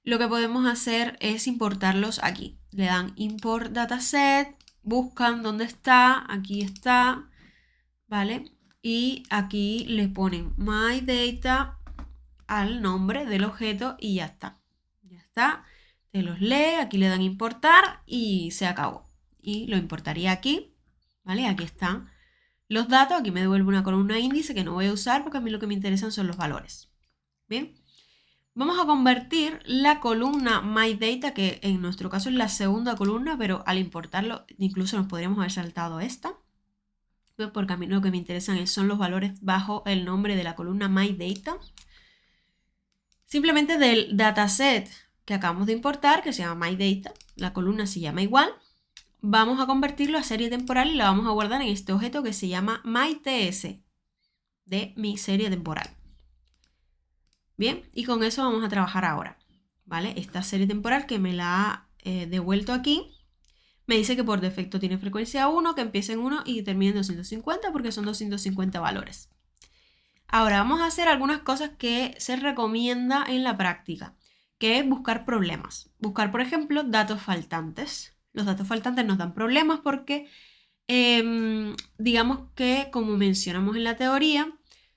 lo que podemos hacer es importarlos aquí. Le dan import dataset, buscan dónde está, aquí está, ¿vale? y aquí le ponen myData al nombre del objeto y ya está. Ya está. Te los lee, aquí le dan importar y se acabó. Y lo importaría aquí, ¿vale? Aquí están los datos. Aquí me devuelve una columna índice que no voy a usar porque a mí lo que me interesan son los valores. Bien. Vamos a convertir la columna myData, que en nuestro caso es la segunda columna, pero al importarlo incluso nos podríamos haber saltado esta, porque a mí lo que me interesan son los valores bajo el nombre de la columna myData. Simplemente del dataset que acabamos de importar, que se llama myData, la columna se llama igual, vamos a convertirlo a serie temporal y la vamos a guardar en este objeto que se llama myTS, de mi serie temporal. Bien, y con eso vamos a trabajar ahora, ¿vale? Esta serie temporal que me la ha devuelto aquí, me dice que por defecto tiene frecuencia 1, que empieza en 1 y termina en 250 porque son 250 valores. Ahora vamos a hacer algunas cosas que se recomienda en la práctica, que es buscar problemas. Buscar, por ejemplo, datos faltantes. Los datos faltantes nos dan problemas porque, digamos que, como mencionamos en la teoría,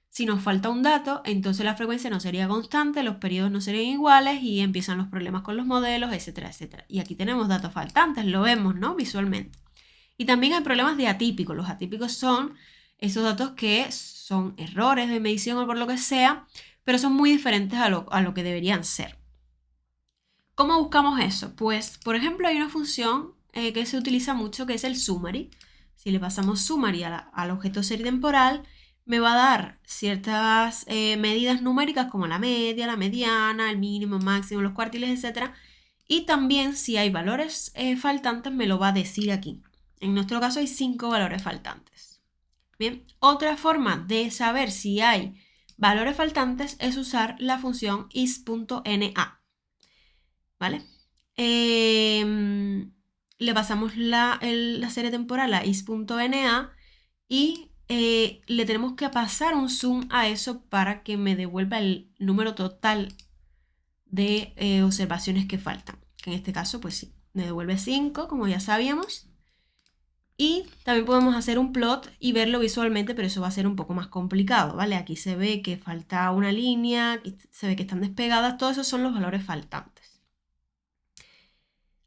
si nos falta un dato, entonces la frecuencia no sería constante, los periodos no serían iguales y empiezan los problemas con los modelos, etcétera, etcétera. Y aquí tenemos datos faltantes, lo vemos, ¿no? Visualmente. Y también hay problemas de atípicos. Los atípicos son esos datos que son errores de medición o por lo que sea, pero son muy diferentes a lo que deberían ser. ¿Cómo buscamos eso? Pues, por ejemplo, hay una función que se utiliza mucho que es el summary. Si le pasamos summary al objeto serie temporal, me va a dar ciertas medidas numéricas como la media, la mediana, el mínimo, máximo, los cuartiles, etc. Y también si hay valores faltantes me lo va a decir aquí. En nuestro caso hay 5 valores faltantes. Bien, otra forma de saber si hay valores faltantes es usar la función is.na. ¿Vale? Le pasamos la serie temporal a is.na y le tenemos que pasar un zoom a eso para que me devuelva el número total de observaciones que faltan. Que en este caso, pues sí, me devuelve 5, como ya sabíamos. Y también podemos hacer un plot y verlo visualmente, pero eso va a ser un poco más complicado, ¿vale? Aquí se ve que falta una línea, aquí se ve que están despegadas, todos esos son los valores faltantes.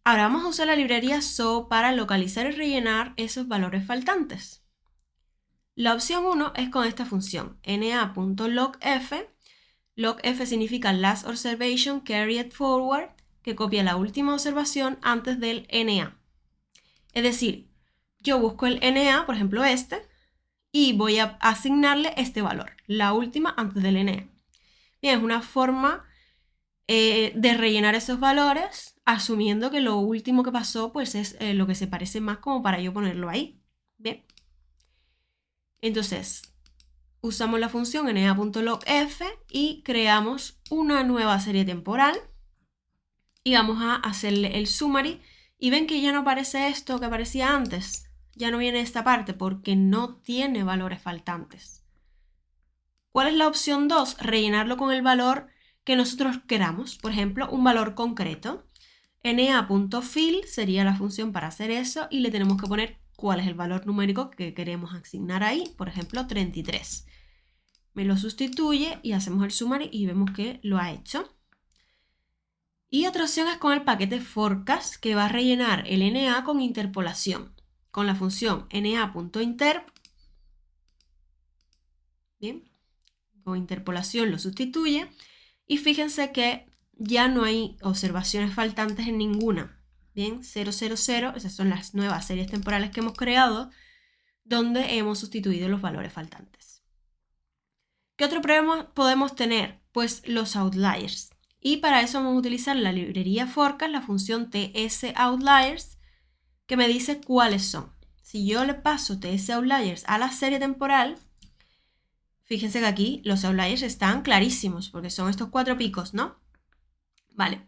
Ahora vamos a usar la librería So para localizar y rellenar esos valores faltantes. La opción 1 es con esta función, na.logf. Logf significa Last Observation Carried Forward, que copia la última observación antes del na. Es decir, yo busco el na, por ejemplo este, y voy a asignarle este valor, la última antes del na. Bien, es una forma de rellenar esos valores, asumiendo que lo último que pasó pues es lo que se parece más como para yo ponerlo ahí. Bien. Entonces, usamos la función na.logf y creamos una nueva serie temporal y vamos a hacerle el summary y ven que ya no aparece esto que aparecía antes, ya no viene esta parte porque no tiene valores faltantes. ¿Cuál es la opción 2? Rellenarlo con el valor que nosotros queramos, por ejemplo, un valor concreto. na.fill sería la función para hacer eso y le tenemos que poner cuál es el valor numérico que queremos asignar ahí, por ejemplo, 33. Me lo sustituye y hacemos el summary y vemos que lo ha hecho. Y otra opción es con el paquete forecast, que va a rellenar el na con interpolación, con la función na.interp. Bien, con interpolación lo sustituye y fíjense que ya no hay observaciones faltantes en ninguna. Bien, 0, 0, 0, esas son las nuevas series temporales que hemos creado donde hemos sustituido los valores faltantes. ¿Qué otro problema podemos tener? Pues los outliers. Y para eso vamos a utilizar la librería forecast, la función tsoutliers, que me dice cuáles son. Si yo le paso tsoutliers a la serie temporal, fíjense que aquí los outliers están clarísimos, porque son estos 4 picos, ¿no? Vale,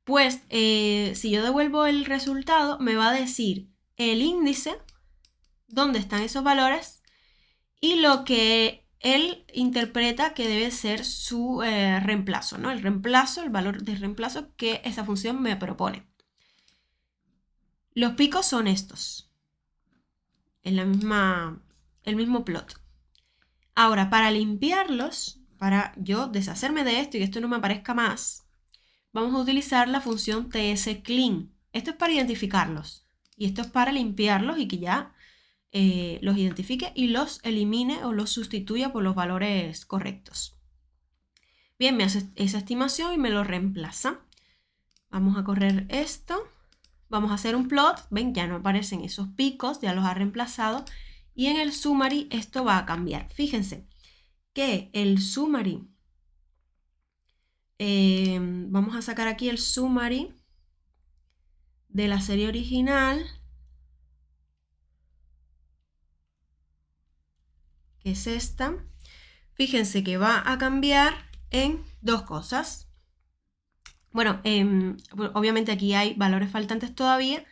pues si yo devuelvo el resultado, me va a decir el índice, dónde están esos valores, y lo que él interpreta que debe ser su reemplazo, ¿no? El reemplazo, el valor de reemplazo que esa función me propone. Los picos son estos, en el mismo plot. Ahora, para limpiarlos, para yo deshacerme de esto y que esto no me aparezca más, vamos a utilizar la función tsclean. Esto es para identificarlos y esto es para limpiarlos y que ya los identifique y los elimine o los sustituya por los valores correctos. Bien, me hace esa estimación y me lo reemplaza. Vamos a correr esto. Vamos a hacer un plot. Ven, ya no aparecen esos picos, ya los ha reemplazado. Y en el summary esto va a cambiar. Fíjense que el summary, vamos a sacar aquí el summary de la serie original, que es esta. Fíjense que va a cambiar en dos cosas. Bueno, obviamente aquí hay valores faltantes todavía,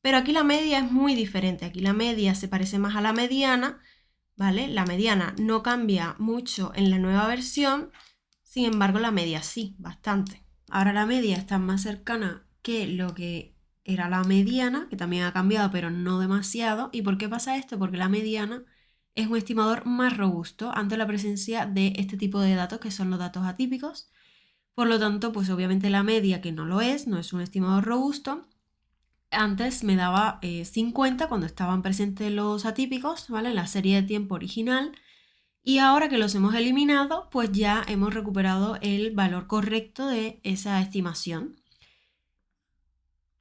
pero aquí la media es muy diferente. Aquí la media se parece más a la mediana, ¿vale? La mediana no cambia mucho en la nueva versión, sin embargo la media sí, bastante. Ahora la media está más cercana que lo que era la mediana, que también ha cambiado, pero no demasiado. ¿Y por qué pasa esto? Porque la mediana es un estimador más robusto ante la presencia de este tipo de datos, que son los datos atípicos. Por lo tanto, pues obviamente la media, que no es un estimador robusto. Antes me daba 50 cuando estaban presentes los atípicos, ¿vale? En la serie de tiempo original. Y ahora que los hemos eliminado, pues ya hemos recuperado el valor correcto de esa estimación.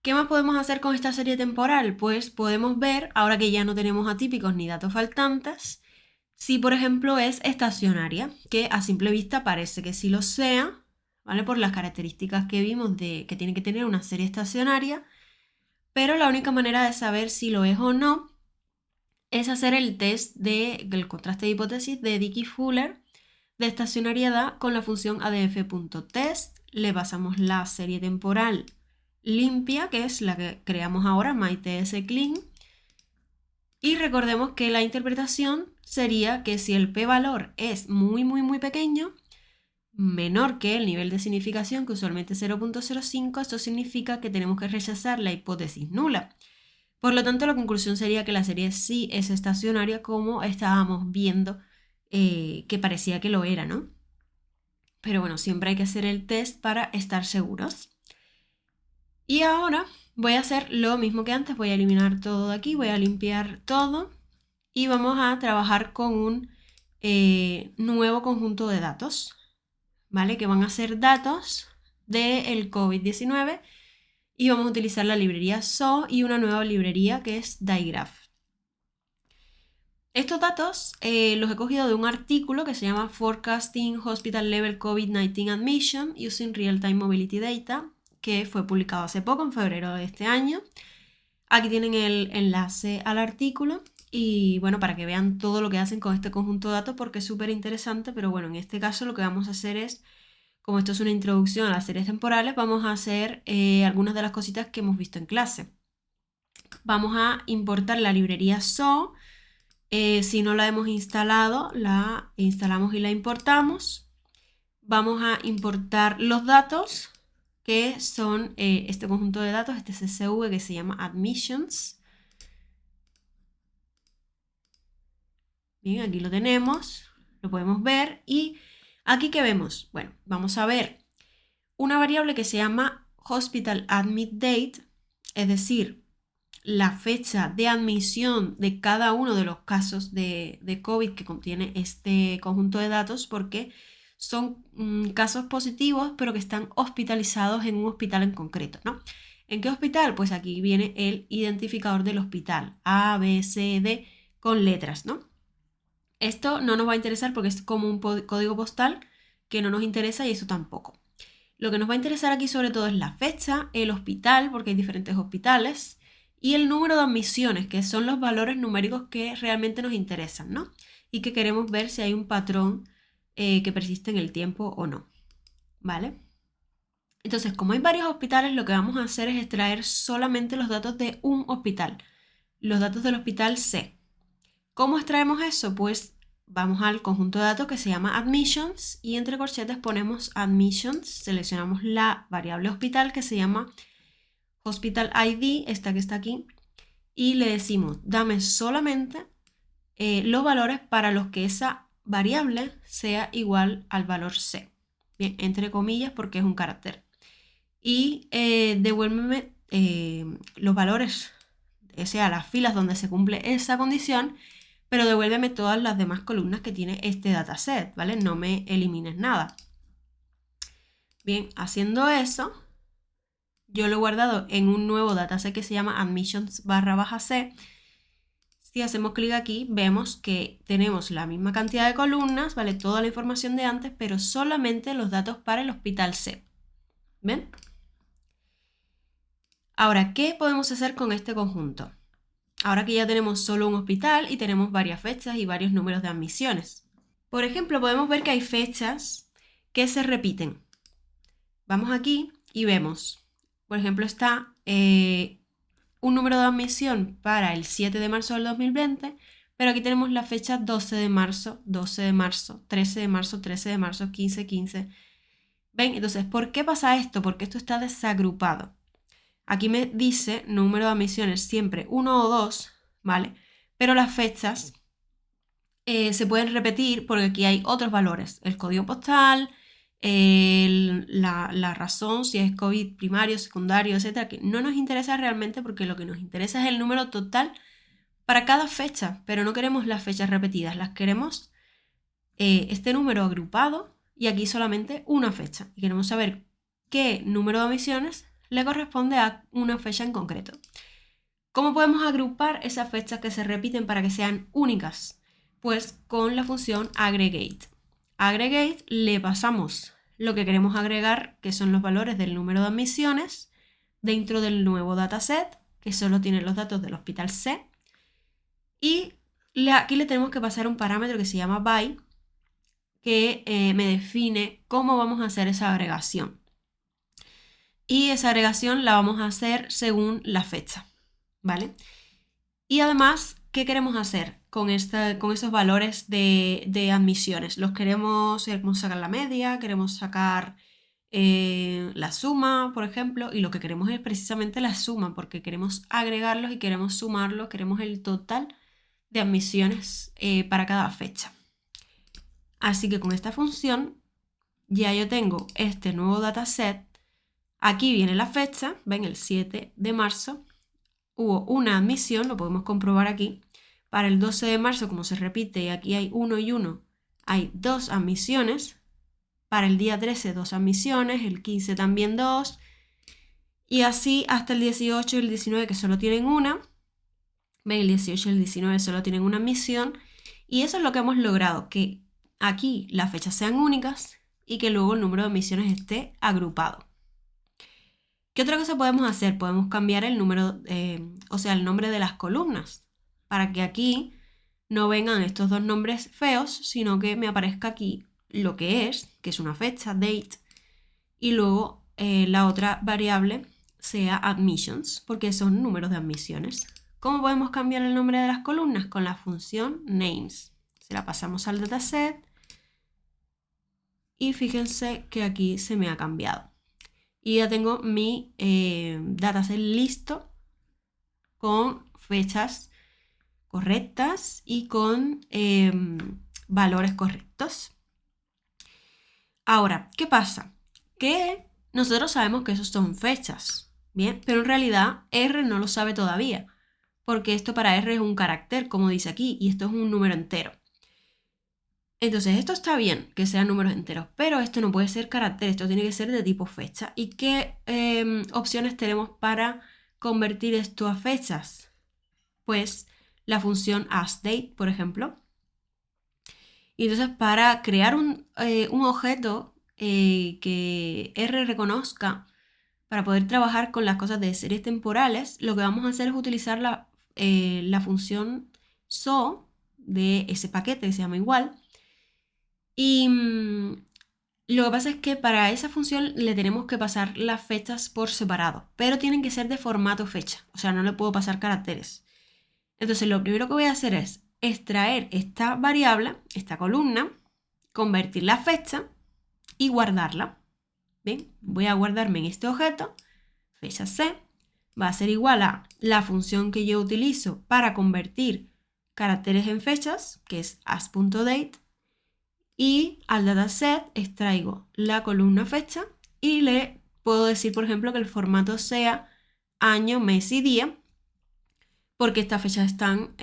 ¿Qué más podemos hacer con esta serie temporal? Pues podemos ver, ahora que ya no tenemos atípicos ni datos faltantes, si por ejemplo es estacionaria, que a simple vista parece que sí lo sea, ¿vale? Por las características que vimos de que tiene que tener una serie estacionaria, pero la única manera de saber si lo es o no es hacer el test del contraste de hipótesis de Dickey-Fuller de estacionariedad con la función adf.test. Le pasamos la serie temporal limpia, que es la que creamos ahora, mytsclean. Y recordemos que la interpretación sería que si el p-valor es muy pequeño, menor que el nivel de significación, que usualmente es 0.05, esto significa que tenemos que rechazar la hipótesis nula. Por lo tanto, la conclusión sería que la serie sí es estacionaria, como estábamos viendo que parecía que lo era, ¿no? Pero bueno, siempre hay que hacer el test para estar seguros. Y ahora voy a hacer lo mismo que antes, voy a eliminar todo de aquí, voy a limpiar todo y vamos a trabajar con un nuevo conjunto de datos, ¿vale? Que van a ser datos del COVID-19 y vamos a utilizar la librería SO y una nueva librería que es Digraph. Estos datos los he cogido de un artículo que se llama Forecasting Hospital Level COVID-19 Admission Using Real-Time Mobility Data, que fue publicado hace poco, en febrero de este año. Aquí tienen el enlace al artículo y bueno, para que vean todo lo que hacen con este conjunto de datos porque es súper interesante, pero bueno, en este caso lo que vamos a hacer es, como esto es una introducción a las series temporales, vamos a hacer algunas de las cositas que hemos visto en clase. Vamos a importar la librería SO. Si no la hemos instalado, la instalamos y la importamos. Vamos a importar los datos, que son este conjunto de datos, este CSV que se llama admissions. Bien, aquí lo tenemos, lo podemos ver. Y aquí, ¿qué vemos? Bueno, vamos a ver una variable que se llama hospital admit date, es decir, la fecha de admisión de cada uno de los casos de COVID que contiene este conjunto de datos, porque son casos positivos pero que están hospitalizados en un hospital en concreto, ¿no? ¿En qué hospital? Pues aquí viene el identificador del hospital, A, B, C, D, con letras, ¿no? Esto no nos va a interesar porque es como un código postal que no nos interesa y eso tampoco. Lo que nos va a interesar aquí sobre todo es la fecha, el hospital, porque hay diferentes hospitales, y el número de admisiones, que son los valores numéricos que realmente nos interesan, ¿no? Y que queremos ver si hay un patrón que persiste en el tiempo o no, ¿vale? Entonces, como hay varios hospitales, lo que vamos a hacer es extraer solamente los datos de un hospital, los datos del hospital C. ¿Cómo extraemos eso? Pues vamos al conjunto de datos que se llama admissions y entre corchetes ponemos admissions, seleccionamos la variable hospital que se llama hospital ID, esta que está aquí, y le decimos, dame solamente los valores para los que esa variable sea igual al valor c. Bien, entre comillas porque es un carácter. Y devuélveme los valores, o sea, las filas donde se cumple esa condición, pero devuélveme todas las demás columnas que tiene este dataset, ¿vale? No me elimines nada. Bien, haciendo eso, yo lo he guardado en un nuevo dataset que se llama admissions_c. Si hacemos clic aquí, vemos que tenemos la misma cantidad de columnas, ¿vale? Toda la información de antes, pero solamente los datos para el hospital C. ¿Ven? Ahora, ¿qué podemos hacer con este conjunto? Ahora que ya tenemos solo un hospital y tenemos varias fechas y varios números de admisiones. Por ejemplo, podemos ver que hay fechas que se repiten. Vamos aquí y vemos, por ejemplo, está un número de admisión para el 7 de marzo del 2020, pero aquí tenemos la fecha 12 de marzo, 12 de marzo, 13 de marzo, 13 de marzo, 15, 15. ¿Ven? Entonces, ¿por qué pasa esto? Porque esto está desagrupado. Aquí me dice número de admisiones siempre 1 o 2, ¿vale? Pero las fechas se pueden repetir porque aquí hay otros valores. El código postal, la razón, si es COVID primario, secundario, etcétera, que no nos interesa realmente porque lo que nos interesa es el número total para cada fecha, pero no queremos las fechas repetidas, las queremos este número agrupado y aquí solamente una fecha. Y queremos saber qué número de admisiones le corresponde a una fecha en concreto. ¿Cómo podemos agrupar esas fechas que se repiten para que sean únicas? Pues con la función aggregate. Aggregate le pasamos lo que queremos agregar, que son los valores del número de admisiones, dentro del nuevo dataset, que solo tiene los datos del hospital C. Y aquí le tenemos que pasar un parámetro que se llama by, que me define cómo vamos a hacer esa agregación. Y esa agregación la vamos a hacer según la fecha, ¿vale? Y además, ¿qué queremos hacer con esos valores de admisiones? Queremos sacar la media, queremos sacar la suma, por ejemplo, y lo que queremos es precisamente la suma, porque queremos agregarlos y queremos sumarlos, queremos el total de admisiones para cada fecha. Así que con esta función ya yo tengo este nuevo dataset. Aquí viene la fecha, ven, el 7 de marzo. Hubo una admisión, lo podemos comprobar aquí. Para el 12 de marzo, como se repite, y aquí hay 1 y 1, hay 2 admisiones. Para el día 13, 2 admisiones, el 15 también 2. Y así hasta el 18 y el 19, que solo tienen una. Ven, el 18 y el 19 solo tienen una admisión. Y eso es lo que hemos logrado, que aquí las fechas sean únicas y que luego el número de admisiones esté agrupado. ¿Qué otra cosa podemos hacer? Podemos cambiar el número, el nombre de las columnas, para que aquí no vengan estos dos nombres feos, sino que me aparezca aquí lo que es una fecha, date, y luego la otra variable sea admissions, porque son números de admisiones. ¿Cómo podemos cambiar el nombre de las columnas? Con la función names. Se la pasamos al dataset y fíjense que aquí se me ha cambiado. Y ya tengo mi dataset listo con fechas correctas y con valores correctos. Ahora, ¿qué pasa? Que nosotros sabemos que esos son fechas, ¿bien? Pero en realidad R no lo sabe todavía, porque esto para R es un carácter, como dice aquí, y esto es un número entero. Entonces, esto está bien, que sean números enteros, pero esto no puede ser carácter, esto tiene que ser de tipo fecha. ¿Y qué opciones tenemos para convertir esto a fechas? Pues la función asDate, por ejemplo. Y entonces, para crear un objeto que R reconozca, para poder trabajar con las cosas de series temporales, lo que vamos a hacer es utilizar la función so de ese paquete que se llama igual. Y lo que pasa es que para esa función le tenemos que pasar las fechas por separado, pero tienen que ser de formato fecha, o sea, no le puedo pasar caracteres. Entonces, lo primero que voy a hacer es extraer esta variable, esta columna, convertir la fecha y guardarla. ¿Bien? Voy a guardarme en este objeto, fecha C, va a ser igual a la función que yo utilizo para convertir caracteres en fechas, que es as.date, y al dataset extraigo la columna fecha y le puedo decir, por ejemplo, que el formato sea año, mes y día, porque estas fechas están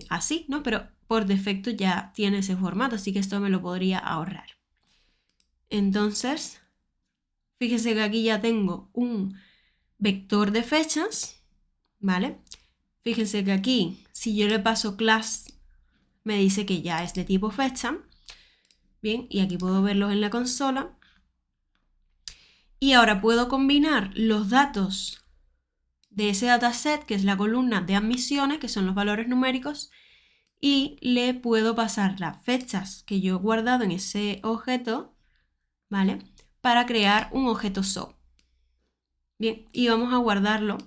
así, ¿no? Pero por defecto ya tiene ese formato, así que esto me lo podría ahorrar. Entonces, fíjese que aquí ya tengo un vector de fechas, ¿vale? Fíjense que aquí, si yo le paso class, me dice que ya es de tipo fecha. Bien, y aquí puedo verlos en la consola. Y ahora puedo combinar los datos de ese dataset, que es la columna de admisiones, que son los valores numéricos, y le puedo pasar las fechas que yo he guardado en ese objeto, ¿vale? Para crear un objeto SO. Bien, y vamos a guardarlo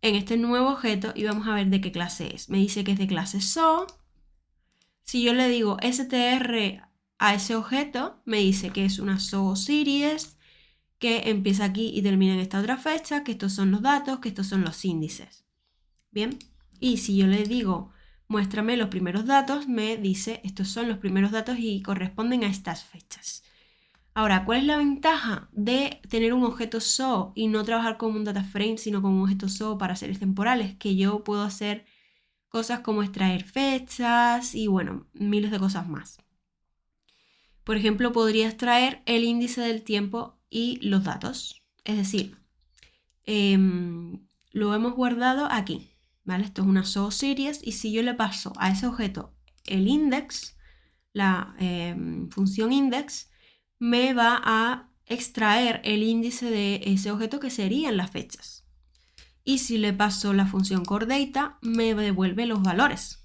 en este nuevo objeto y vamos a ver de qué clase es. Me dice que es de clase SO. Si yo le digo str a ese objeto, me dice que es una SO series, que empieza aquí y termina en esta otra fecha, que estos son los datos, que estos son los índices. Bien, y si yo le digo muéstrame los primeros datos, me dice estos son los primeros datos y corresponden a estas fechas. Ahora, ¿cuál es la ventaja de tener un objeto SO y no trabajar con un data frame, sino con un objeto SO para series temporales? Que yo puedo hacer cosas como extraer fechas y bueno, miles de cosas más. Por ejemplo, podría extraer el índice del tiempo y los datos. Es decir, lo hemos guardado aquí, ¿vale? Esto es una SO series y si yo le paso a ese objeto el index, la función index, me va a extraer el índice de ese objeto que serían las fechas. Y si le paso la función coreData, me devuelve los valores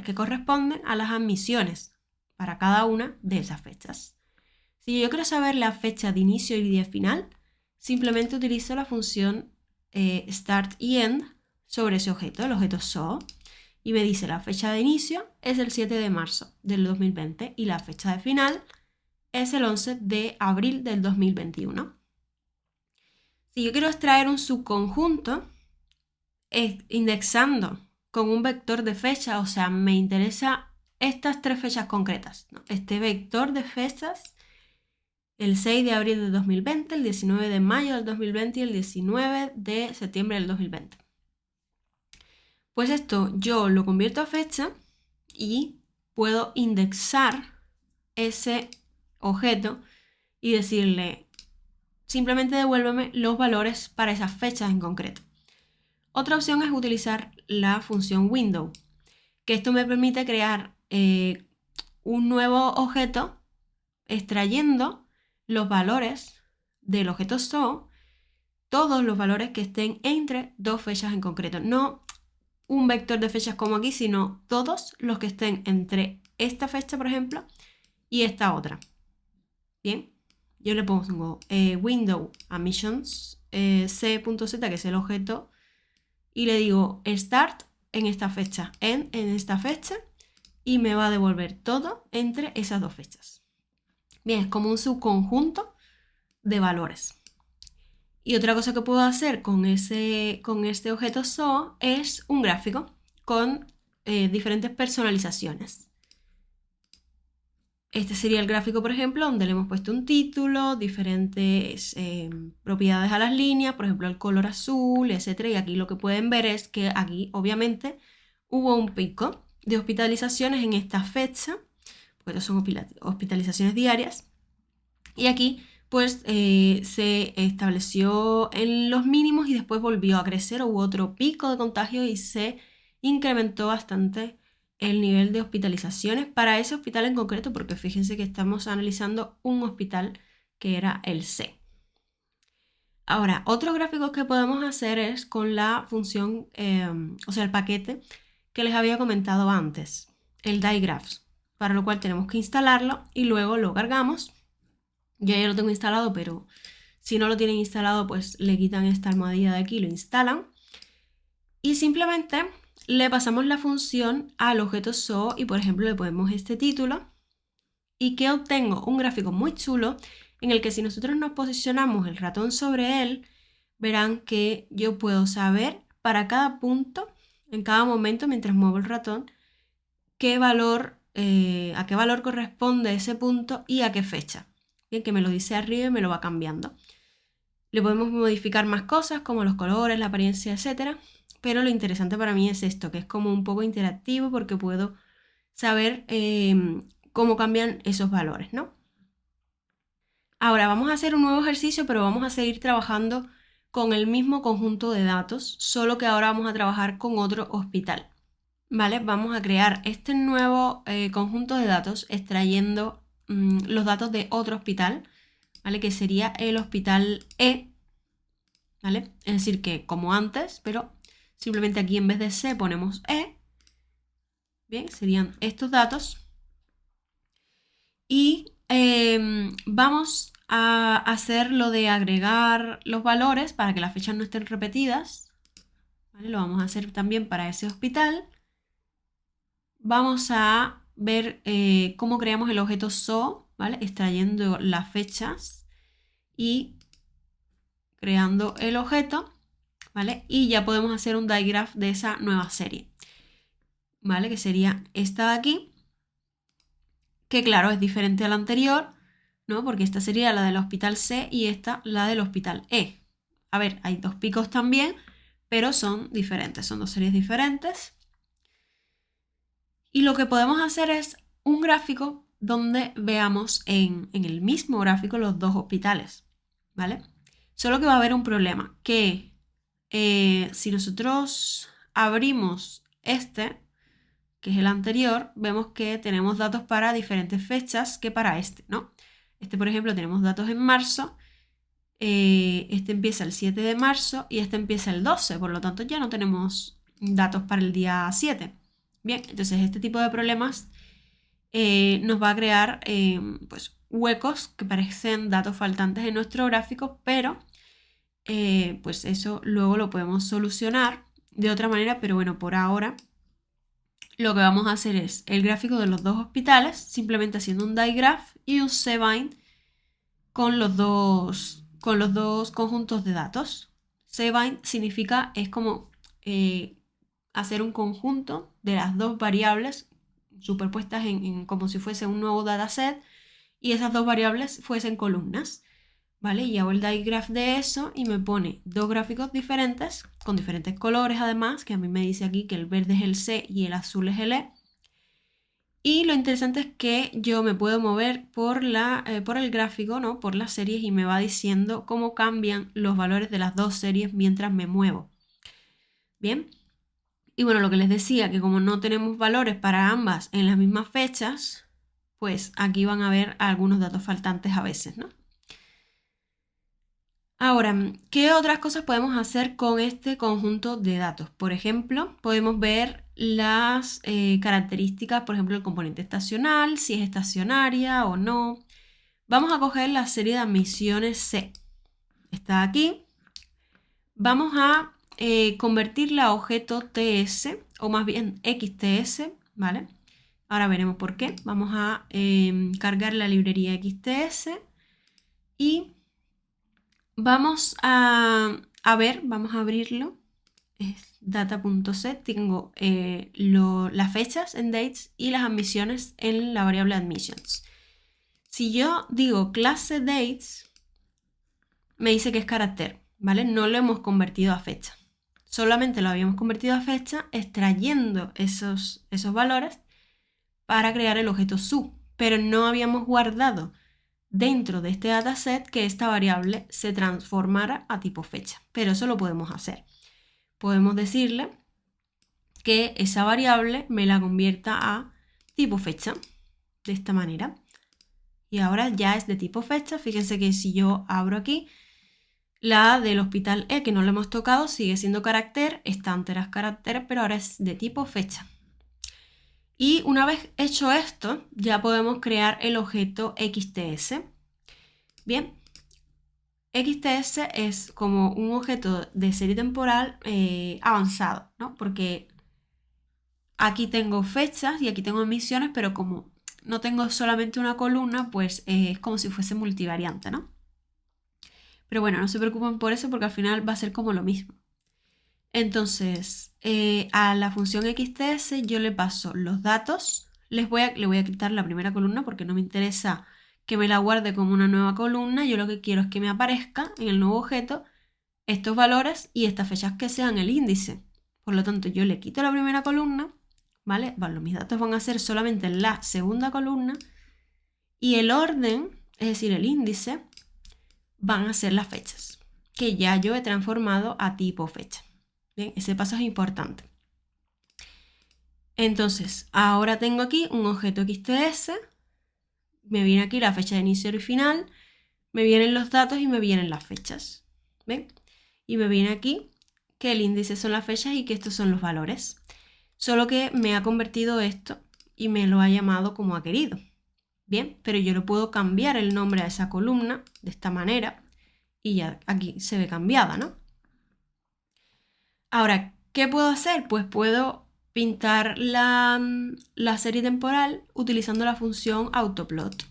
que corresponden a las admisiones para cada una de esas fechas. Si yo quiero saber la fecha de inicio y de final, simplemente utilizo la función start y end sobre ese objeto, el objeto SO, y me dice la fecha de inicio es el 7 de marzo del 2020 y la fecha de final es el 11 de abril del 2021. Si yo quiero extraer un subconjunto, indexando con un vector de fecha, o sea, me interesa estas tres fechas concretas, ¿no? Este vector de fechas, el 6 de abril del 2020, el 19 de mayo del 2020 y el 19 de septiembre del 2020. Pues esto yo lo convierto a fecha y puedo indexar ese objeto y decirle simplemente devuélveme los valores para esas fechas en concreto. Otra opción es utilizar la función window, que esto me permite crear un nuevo objeto extrayendo los valores del objeto SO, todos los valores que estén entre dos fechas en concreto. No un vector de fechas como aquí, sino todos los que estén entre esta fecha, por ejemplo, y esta otra. Bien, yo le pongo window admissions c.z, que es el objeto, y le digo start en esta fecha, end en esta fecha, y me va a devolver todo entre esas dos fechas. Bien, es como un subconjunto de valores. Y otra cosa que puedo hacer con este objeto SO es un gráfico con diferentes personalizaciones. Este sería el gráfico, por ejemplo, donde le hemos puesto un título, diferentes propiedades a las líneas, por ejemplo, el color azul, etc. Y aquí lo que pueden ver es que aquí, obviamente, hubo un pico de hospitalizaciones en esta fecha, porque son hospitalizaciones diarias. Y aquí, pues, se estableció en los mínimos y después volvió a crecer, hubo otro pico de contagio y se incrementó bastante el nivel de hospitalizaciones para ese hospital en concreto, porque fíjense que estamos analizando un hospital que era el C. Ahora, otros gráficos que podemos hacer es con la función, o sea, el paquete que les había comentado antes, el digraphs, para lo cual tenemos que instalarlo y luego lo cargamos. Yo ya lo tengo instalado, pero si no lo tienen instalado, pues le quitan esta almohadilla de aquí y lo instalan. Y simplemente le pasamos la función al objeto SO y por ejemplo le ponemos este título y que obtengo un gráfico muy chulo en el que si nosotros nos posicionamos el ratón sobre él, verán que yo puedo saber para cada punto, en cada momento mientras muevo el ratón, qué valor a qué valor corresponde ese punto y a qué fecha. Bien, que me lo dice arriba y me lo va cambiando. Le podemos modificar más cosas como los colores, la apariencia, etc. Pero lo interesante para mí es esto, que es como un poco interactivo porque puedo saber cómo cambian esos valores, ¿no? Ahora vamos a hacer un nuevo ejercicio, pero vamos a seguir trabajando con el mismo conjunto de datos, solo que ahora vamos a trabajar con otro hospital. ¿Vale? Vamos a crear este nuevo conjunto de datos extrayendo los datos de otro hospital, ¿vale? Que sería el hospital E, ¿vale? Es decir, que como antes, pero simplemente aquí en vez de C ponemos E. Bien, serían estos datos. Y vamos a hacer lo de agregar los valores para que las fechas no estén repetidas, ¿vale? Lo vamos a hacer también para ese hospital. Vamos a ver cómo creamos el objeto SO, ¿vale? Extrayendo las fechas y creando el objeto, ¿vale? Y ya podemos hacer un digraph de esa nueva serie, ¿vale? Que sería esta de aquí, que claro, es diferente a la anterior, ¿no? Porque esta sería la del hospital C y esta la del hospital E. A ver, hay dos picos también, pero son diferentes, son dos series diferentes. Y lo que podemos hacer es un gráfico donde veamos en el mismo gráfico los dos hospitales, ¿vale? Solo que va a haber un problema, que si nosotros abrimos este, que es el anterior, vemos que tenemos datos para diferentes fechas que para este, ¿no? Este, por ejemplo, tenemos datos en marzo, este empieza el 7 de marzo y este empieza el 12, por lo tanto ya no tenemos datos para el día 7. Bien, entonces este tipo de problemas nos va a crear pues, huecos que parecen datos faltantes en nuestro gráfico, pero pues eso luego lo podemos solucionar de otra manera, pero bueno, por ahora lo que vamos a hacer es el gráfico de los dos hospitales, simplemente haciendo un digraph y un cbind con los dos conjuntos de datos. Cbind significa, es como hacer un conjunto de las dos variables superpuestas como si fuese un nuevo dataset y esas dos variables fuesen columnas, ¿vale? Y hago el digraph de eso y me pone dos gráficos diferentes, con diferentes colores además, que a mí me dice aquí que el verde es el C y el azul es el E. Y lo interesante es que yo me puedo mover por el gráfico, ¿no? Por las series y me va diciendo cómo cambian los valores de las dos series mientras me muevo. Bien. Y bueno, lo que les decía, que como no tenemos valores para ambas en las mismas fechas, pues aquí van a haber algunos datos faltantes a veces, ¿no? Ahora, ¿qué otras cosas podemos hacer con este conjunto de datos? Por ejemplo, podemos ver las características, por ejemplo, el componente estacional, si es estacionaria o no. Vamos a coger la serie de admisiones C. Está aquí. Vamos a convertirla a objeto TS, o más bien XTS, ¿vale? Ahora veremos por qué. Vamos a cargar la librería XTS y vamos a ver, vamos a abrirlo. Es data.set, tengo las fechas en dates y las admisiones en la variable admissions. Si yo digo clase dates, me dice que es carácter, ¿vale? No lo hemos convertido a fecha. Solamente lo habíamos convertido a fecha extrayendo esos valores para crear el objeto su, pero no habíamos guardado dentro de este dataset que esta variable se transformara a tipo fecha, pero eso lo podemos hacer. Podemos decirle que esa variable me la convierta a tipo fecha, de esta manera. Y ahora ya es de tipo fecha. Fíjense que si yo abro aquí, la del hospital E, que no lo hemos tocado, sigue siendo carácter, esta antes era carácter, pero ahora es de tipo fecha. Y una vez hecho esto, ya podemos crear el objeto XTS. Bien, XTS es como un objeto de serie temporal avanzado, ¿no? Porque aquí tengo fechas y aquí tengo emisiones, pero como no tengo solamente una columna, pues es como si fuese multivariante, ¿no? Pero bueno, no se preocupen por eso porque al final va a ser como lo mismo. Entonces, a la función XTS yo le paso los datos, le voy a quitar la primera columna porque no me interesa que me la guarde como una nueva columna. Yo lo que quiero es que me aparezca en el nuevo objeto estos valores y estas fechas que sean el índice. Por lo tanto, yo le quito la primera columna, ¿vale? Bueno, mis datos van a ser solamente en la segunda columna y el orden, es decir, el índice, van a ser las fechas que ya yo he transformado a tipo fecha. Bien, ese paso es importante. Entonces, ahora tengo aquí un objeto XTS, me viene aquí la fecha de inicio y final, me vienen los datos y me vienen las fechas. ¿Ven? Y me viene aquí que el índice son las fechas y que estos son los valores. Solo que me ha convertido esto y me lo ha llamado como ha querido. Bien, pero yo le puedo cambiar el nombre a esa columna de esta manera y ya aquí se ve cambiada, ¿no? Ahora, ¿qué puedo hacer? Pues puedo pintar la serie temporal utilizando la función autoplot,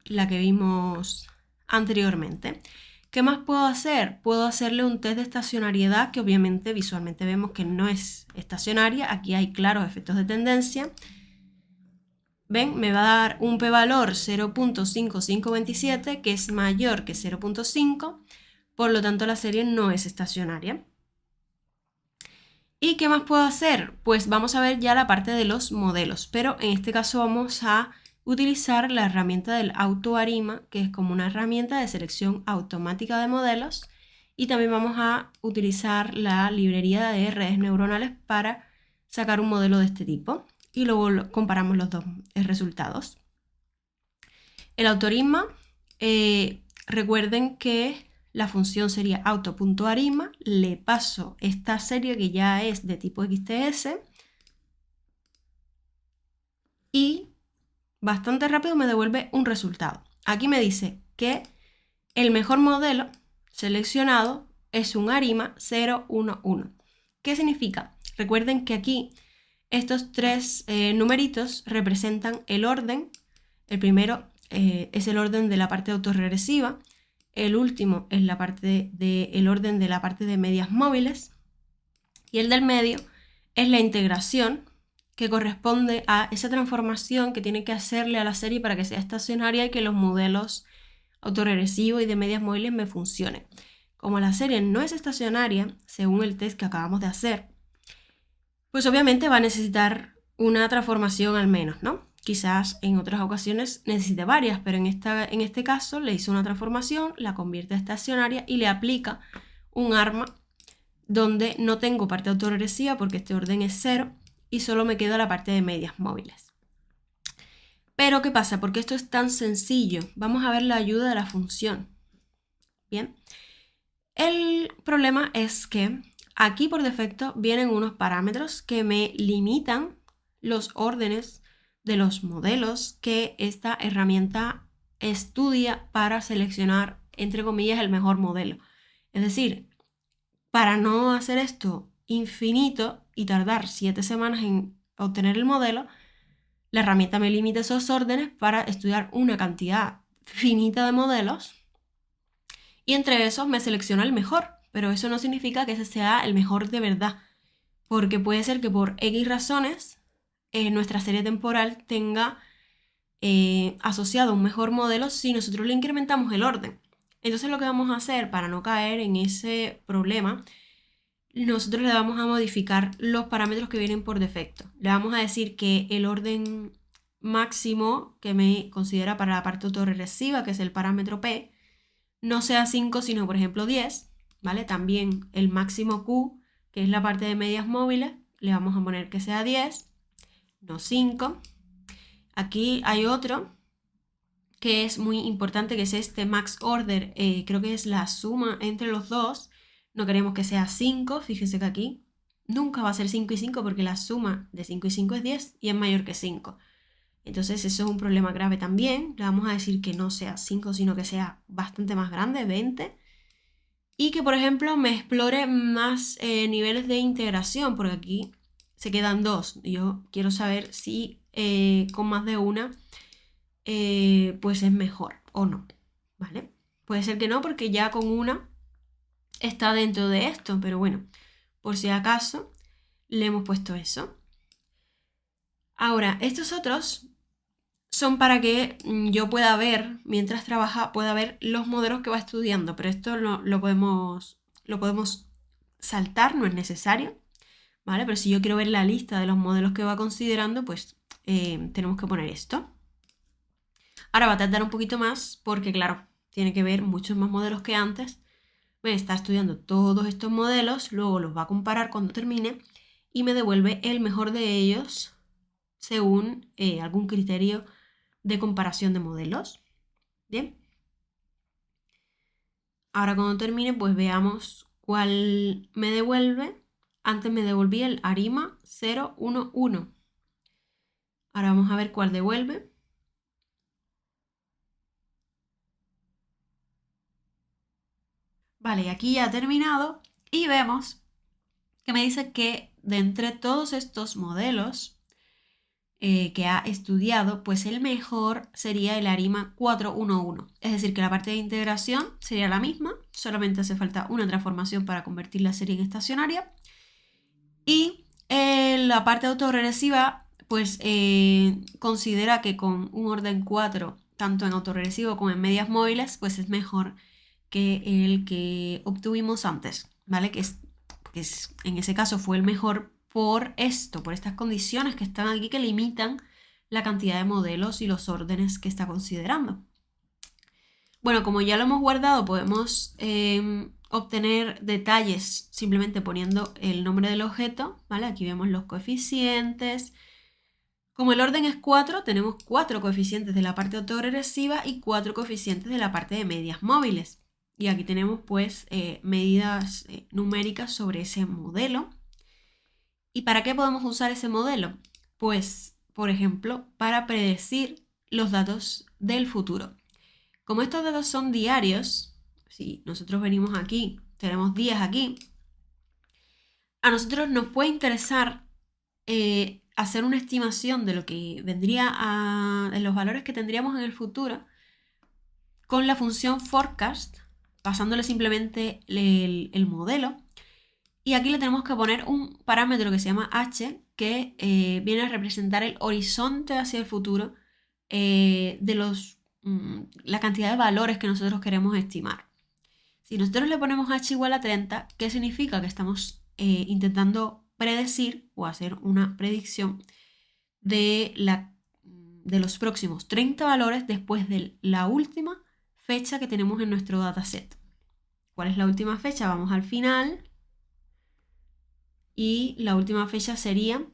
la que vimos anteriormente. ¿Qué más puedo hacer? Puedo hacerle un test de estacionariedad que obviamente visualmente vemos que no es estacionaria. Aquí hay claros efectos de tendencia. ¿Ven? Me va a dar un p-valor 0.5527 que es mayor que 0.5. Por lo tanto, la serie no es estacionaria. ¿Y qué más puedo hacer? Pues vamos a ver ya la parte de los modelos, pero en este caso vamos a utilizar la herramienta del AutoArima, que es como una herramienta de selección automática de modelos, y también vamos a utilizar la librería de redes neuronales para sacar un modelo de este tipo, y luego comparamos los dos resultados. El AutoArima, recuerden que la función sería auto.arima, le paso esta serie que ya es de tipo XTS y bastante rápido me devuelve un resultado. Aquí me dice que el mejor modelo seleccionado es un ARIMA 011. ¿Qué significa? Recuerden que aquí estos tres numeritos representan el orden. El primero es el orden de la parte autorregresiva. El último es el orden de la parte de medias móviles y el del medio es la integración que corresponde a esa transformación que tiene que hacerle a la serie para que sea estacionaria y que los modelos autorregresivos y de medias móviles me funcionen. Como la serie no es estacionaria, según el test que acabamos de hacer, pues obviamente va a necesitar una transformación al menos, ¿no? Quizás en otras ocasiones necesite varias, pero en este caso le hizo una transformación, la convierte a estacionaria y le aplica un arma donde no tengo parte autorregresiva porque este orden es 0 y solo me queda la parte de medias móviles. Pero ¿qué pasa? Porque esto es tan sencillo. Vamos a ver la ayuda de la función. Bien. El problema es que aquí por defecto vienen unos parámetros que me limitan los órdenes de los modelos que esta herramienta estudia para seleccionar, entre comillas, el mejor modelo. Es decir, para no hacer esto infinito y tardar 7 semanas en obtener el modelo, la herramienta me limita esos órdenes para estudiar una cantidad finita de modelos y entre esos me selecciona el mejor, pero eso no significa que ese sea el mejor de verdad, porque puede ser que por X razones nuestra serie temporal tenga asociado un mejor modelo si nosotros le incrementamos el orden. Entonces lo que vamos a hacer para no caer en ese problema, nosotros le vamos a modificar los parámetros que vienen por defecto. Le vamos a decir que el orden máximo que me considera para la parte autorregresiva, que es el parámetro P, no sea 5 sino por ejemplo 10, ¿vale? También el máximo Q, que es la parte de medias móviles, le vamos a poner que sea 10, no 5. Aquí hay otro que es muy importante, que es este max order, creo que es la suma entre los dos. No queremos que sea 5, fíjense que aquí nunca va a ser 5 y 5 porque la suma de 5 y 5 es 10 y es mayor que 5. Entonces eso es un problema grave también. Le vamos a decir que no sea 5, sino que sea bastante más grande, 20. Y que, por ejemplo, me explore más niveles de integración, porque aquí se quedan 2. Yo quiero saber si con más de una pues es mejor o no, ¿vale? Puede ser que no, porque ya con una está dentro de esto, pero bueno, por si acaso le hemos puesto eso. Ahora, estos otros son para que yo pueda ver, mientras trabaja, pueda ver los modelos que va estudiando, pero esto lo podemos saltar, no es necesario, ¿vale? Pero si yo quiero ver la lista de los modelos que va considerando, pues tenemos que poner esto. Ahora va a tardar un poquito más porque, claro, tiene que ver muchos más modelos que antes. Está estudiando todos estos modelos, luego los va a comparar cuando termine y me devuelve el mejor de ellos según algún criterio de comparación de modelos. Bien. Ahora cuando termine, pues veamos cuál me devuelve. Antes me devolvía el ARIMA 011. Ahora vamos a ver cuál devuelve. Vale, y aquí ya ha terminado y vemos que me dice que de entre todos estos modelos que ha estudiado, pues el mejor sería el ARIMA 411. Es decir, que la parte de integración sería la misma, solamente hace falta una transformación para convertir la serie en estacionaria. Y la parte autorregresiva, pues considera que con un orden 4, tanto en autorregresivo como en medias móviles, pues es mejor que el que obtuvimos antes, ¿vale? En ese caso fue el mejor por esto, por estas condiciones que están aquí que limitan la cantidad de modelos y los órdenes que está considerando. Bueno, como ya lo hemos guardado, podemos obtener detalles simplemente poniendo el nombre del objeto, ¿vale? Aquí vemos los coeficientes. Como el orden es 4, tenemos 4 coeficientes de la parte autoregresiva y 4 coeficientes de la parte de medias móviles. Y aquí tenemos pues medidas numéricas sobre ese modelo. ¿Y para qué podemos usar ese modelo? Pues, por ejemplo, para predecir los datos del futuro. Como estos datos son diarios, si nosotros venimos aquí, tenemos días aquí, a nosotros nos puede interesar hacer una estimación de lo que vendría de los valores que tendríamos en el futuro con la función forecast, pasándole simplemente el modelo. Y aquí le tenemos que poner un parámetro que se llama h, que viene a representar el horizonte hacia el futuro de la cantidad de valores que nosotros queremos estimar. Si nosotros le ponemos h igual a 30, ¿qué significa? Que estamos intentando predecir o hacer una predicción de los próximos 30 valores después de la última fecha que tenemos en nuestro dataset. ¿Cuál es la última fecha? Vamos al final y la última fecha sería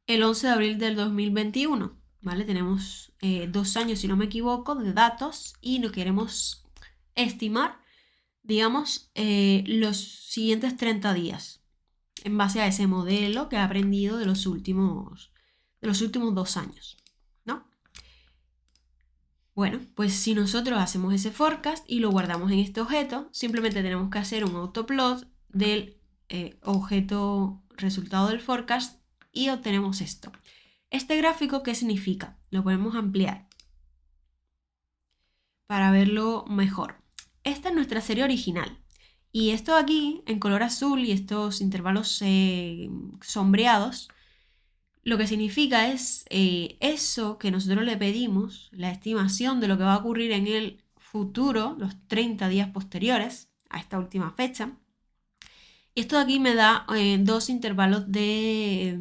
el 11 de abril del 2021. ¿Vale? Tenemos 2 años, si no me equivoco, de datos y no queremos estimar, digamos, los siguientes 30 días en base a ese modelo que ha aprendido de los últimos 2 años, ¿no? Bueno, pues si nosotros hacemos ese forecast y lo guardamos en este objeto, simplemente tenemos que hacer un autoplot del objeto resultado del forecast y obtenemos esto. Este gráfico, ¿qué significa? Lo podemos ampliar para verlo mejor. Esta es nuestra serie original. Y esto aquí, en color azul y estos intervalos sombreados, lo que significa es eso que nosotros le pedimos, la estimación de lo que va a ocurrir en el futuro, los 30 días posteriores a esta última fecha. Y esto de aquí me da 2 intervalos de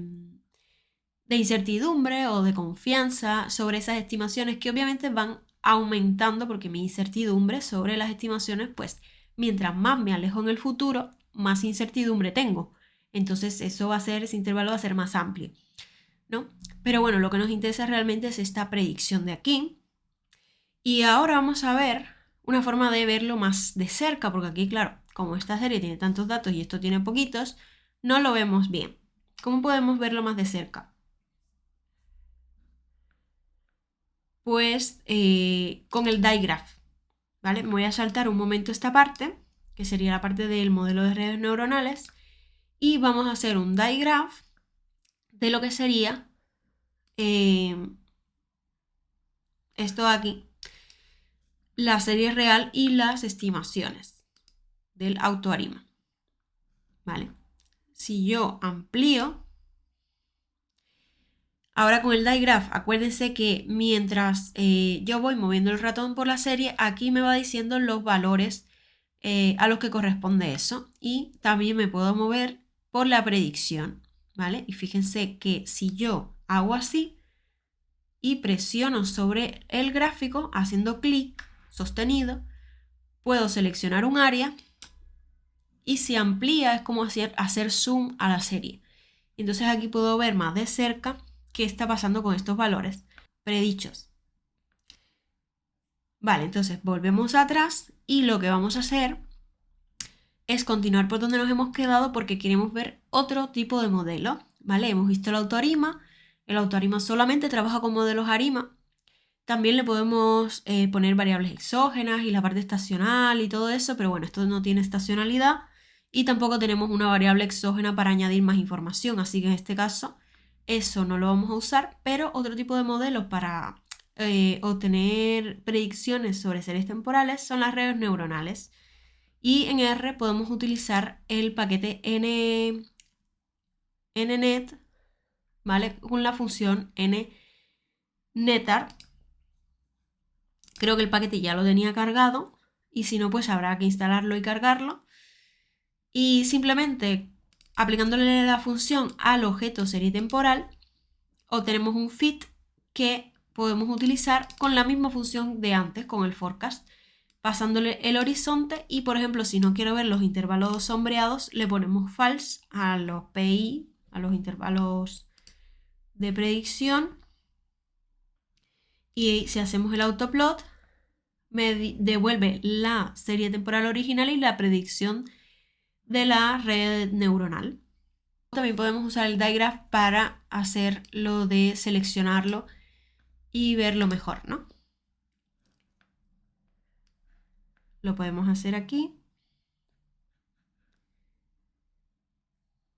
incertidumbre o de confianza sobre esas estimaciones que obviamente van aumentando porque mi incertidumbre sobre las estimaciones, pues mientras más me alejo en el futuro, más incertidumbre tengo. Entonces eso ese intervalo va a ser más amplio, ¿no? Pero bueno, lo que nos interesa realmente es esta predicción de aquí. Y ahora vamos a ver una forma de verlo más de cerca, porque aquí, claro, como esta serie tiene tantos datos y esto tiene poquitos, no lo vemos bien. ¿Cómo podemos verlo más de cerca? Pues con el digraph, ¿vale? Me voy a saltar un momento esta parte, que sería la parte del modelo de redes neuronales, y vamos a hacer un digraph de lo que sería esto de aquí, la serie real y las estimaciones del autoarima, ¿vale? Si yo amplío, Ahora con el digraph, acuérdense que mientras yo voy moviendo el ratón por la serie, aquí me va diciendo los valores a los que corresponde eso. Y también me puedo mover por la predicción, ¿vale? Y fíjense que si yo hago así y presiono sobre el gráfico haciendo clic sostenido, puedo seleccionar un área y si amplía es como hacer zoom a la serie. Entonces aquí puedo ver más de cerca qué está pasando con estos valores predichos. Vale, entonces volvemos atrás y lo que vamos a hacer es continuar por donde nos hemos quedado porque queremos ver otro tipo de modelo. ¿Vale? Hemos visto el autoarima. El autoarima solamente trabaja con modelos ARIMA. También le podemos poner variables exógenas y la parte estacional y todo eso, pero bueno, esto no tiene estacionalidad y tampoco tenemos una variable exógena para añadir más información, así que en este caso eso no lo vamos a usar, pero otro tipo de modelos para obtener predicciones sobre series temporales son las redes neuronales. Y en R podemos utilizar el paquete nnet, ¿vale? Con la función nnetar. Creo que el paquete ya lo tenía cargado y si no, pues habrá que instalarlo y cargarlo. Y simplemente aplicándole la función al objeto serie temporal, obtenemos un fit que podemos utilizar con la misma función de antes, con el forecast, pasándole el horizonte y, por ejemplo, si no quiero ver los intervalos sombreados, le ponemos false a los PI, a los intervalos de predicción. Y si hacemos el autoplot, me devuelve la serie temporal original y la predicción de la red neuronal. También podemos usar el digraph para hacer lo de seleccionarlo y verlo mejor, ¿no? Lo podemos hacer aquí.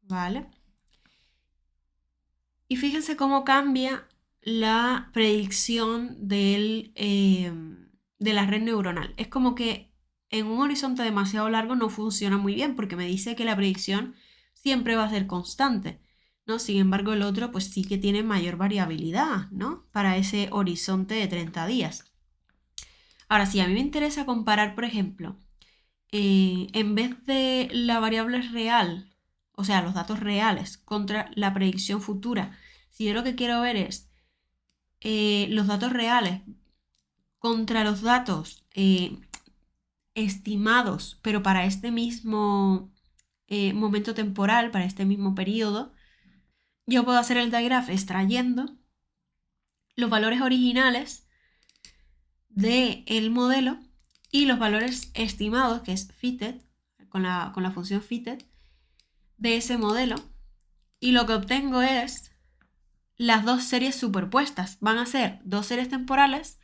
¿Vale? Y fíjense cómo cambia la predicción de la red neuronal. Es como que en un horizonte demasiado largo no funciona muy bien porque me dice que la predicción siempre va a ser constante, ¿no? Sin embargo, el otro pues sí que tiene mayor variabilidad, ¿no? Para ese horizonte de 30 días. Ahora, si a mí me interesa comparar, por ejemplo, en vez de la variable real, o sea, los datos reales contra la predicción futura, si yo lo que quiero ver es los datos reales contra los datos estimados, pero para este mismo momento temporal, para este mismo periodo, yo puedo hacer el digraph extrayendo los valores originales del modelo y los valores estimados, que es fitted, con la función fitted, de ese modelo. Y lo que obtengo es las dos series superpuestas. Van a ser dos series temporales,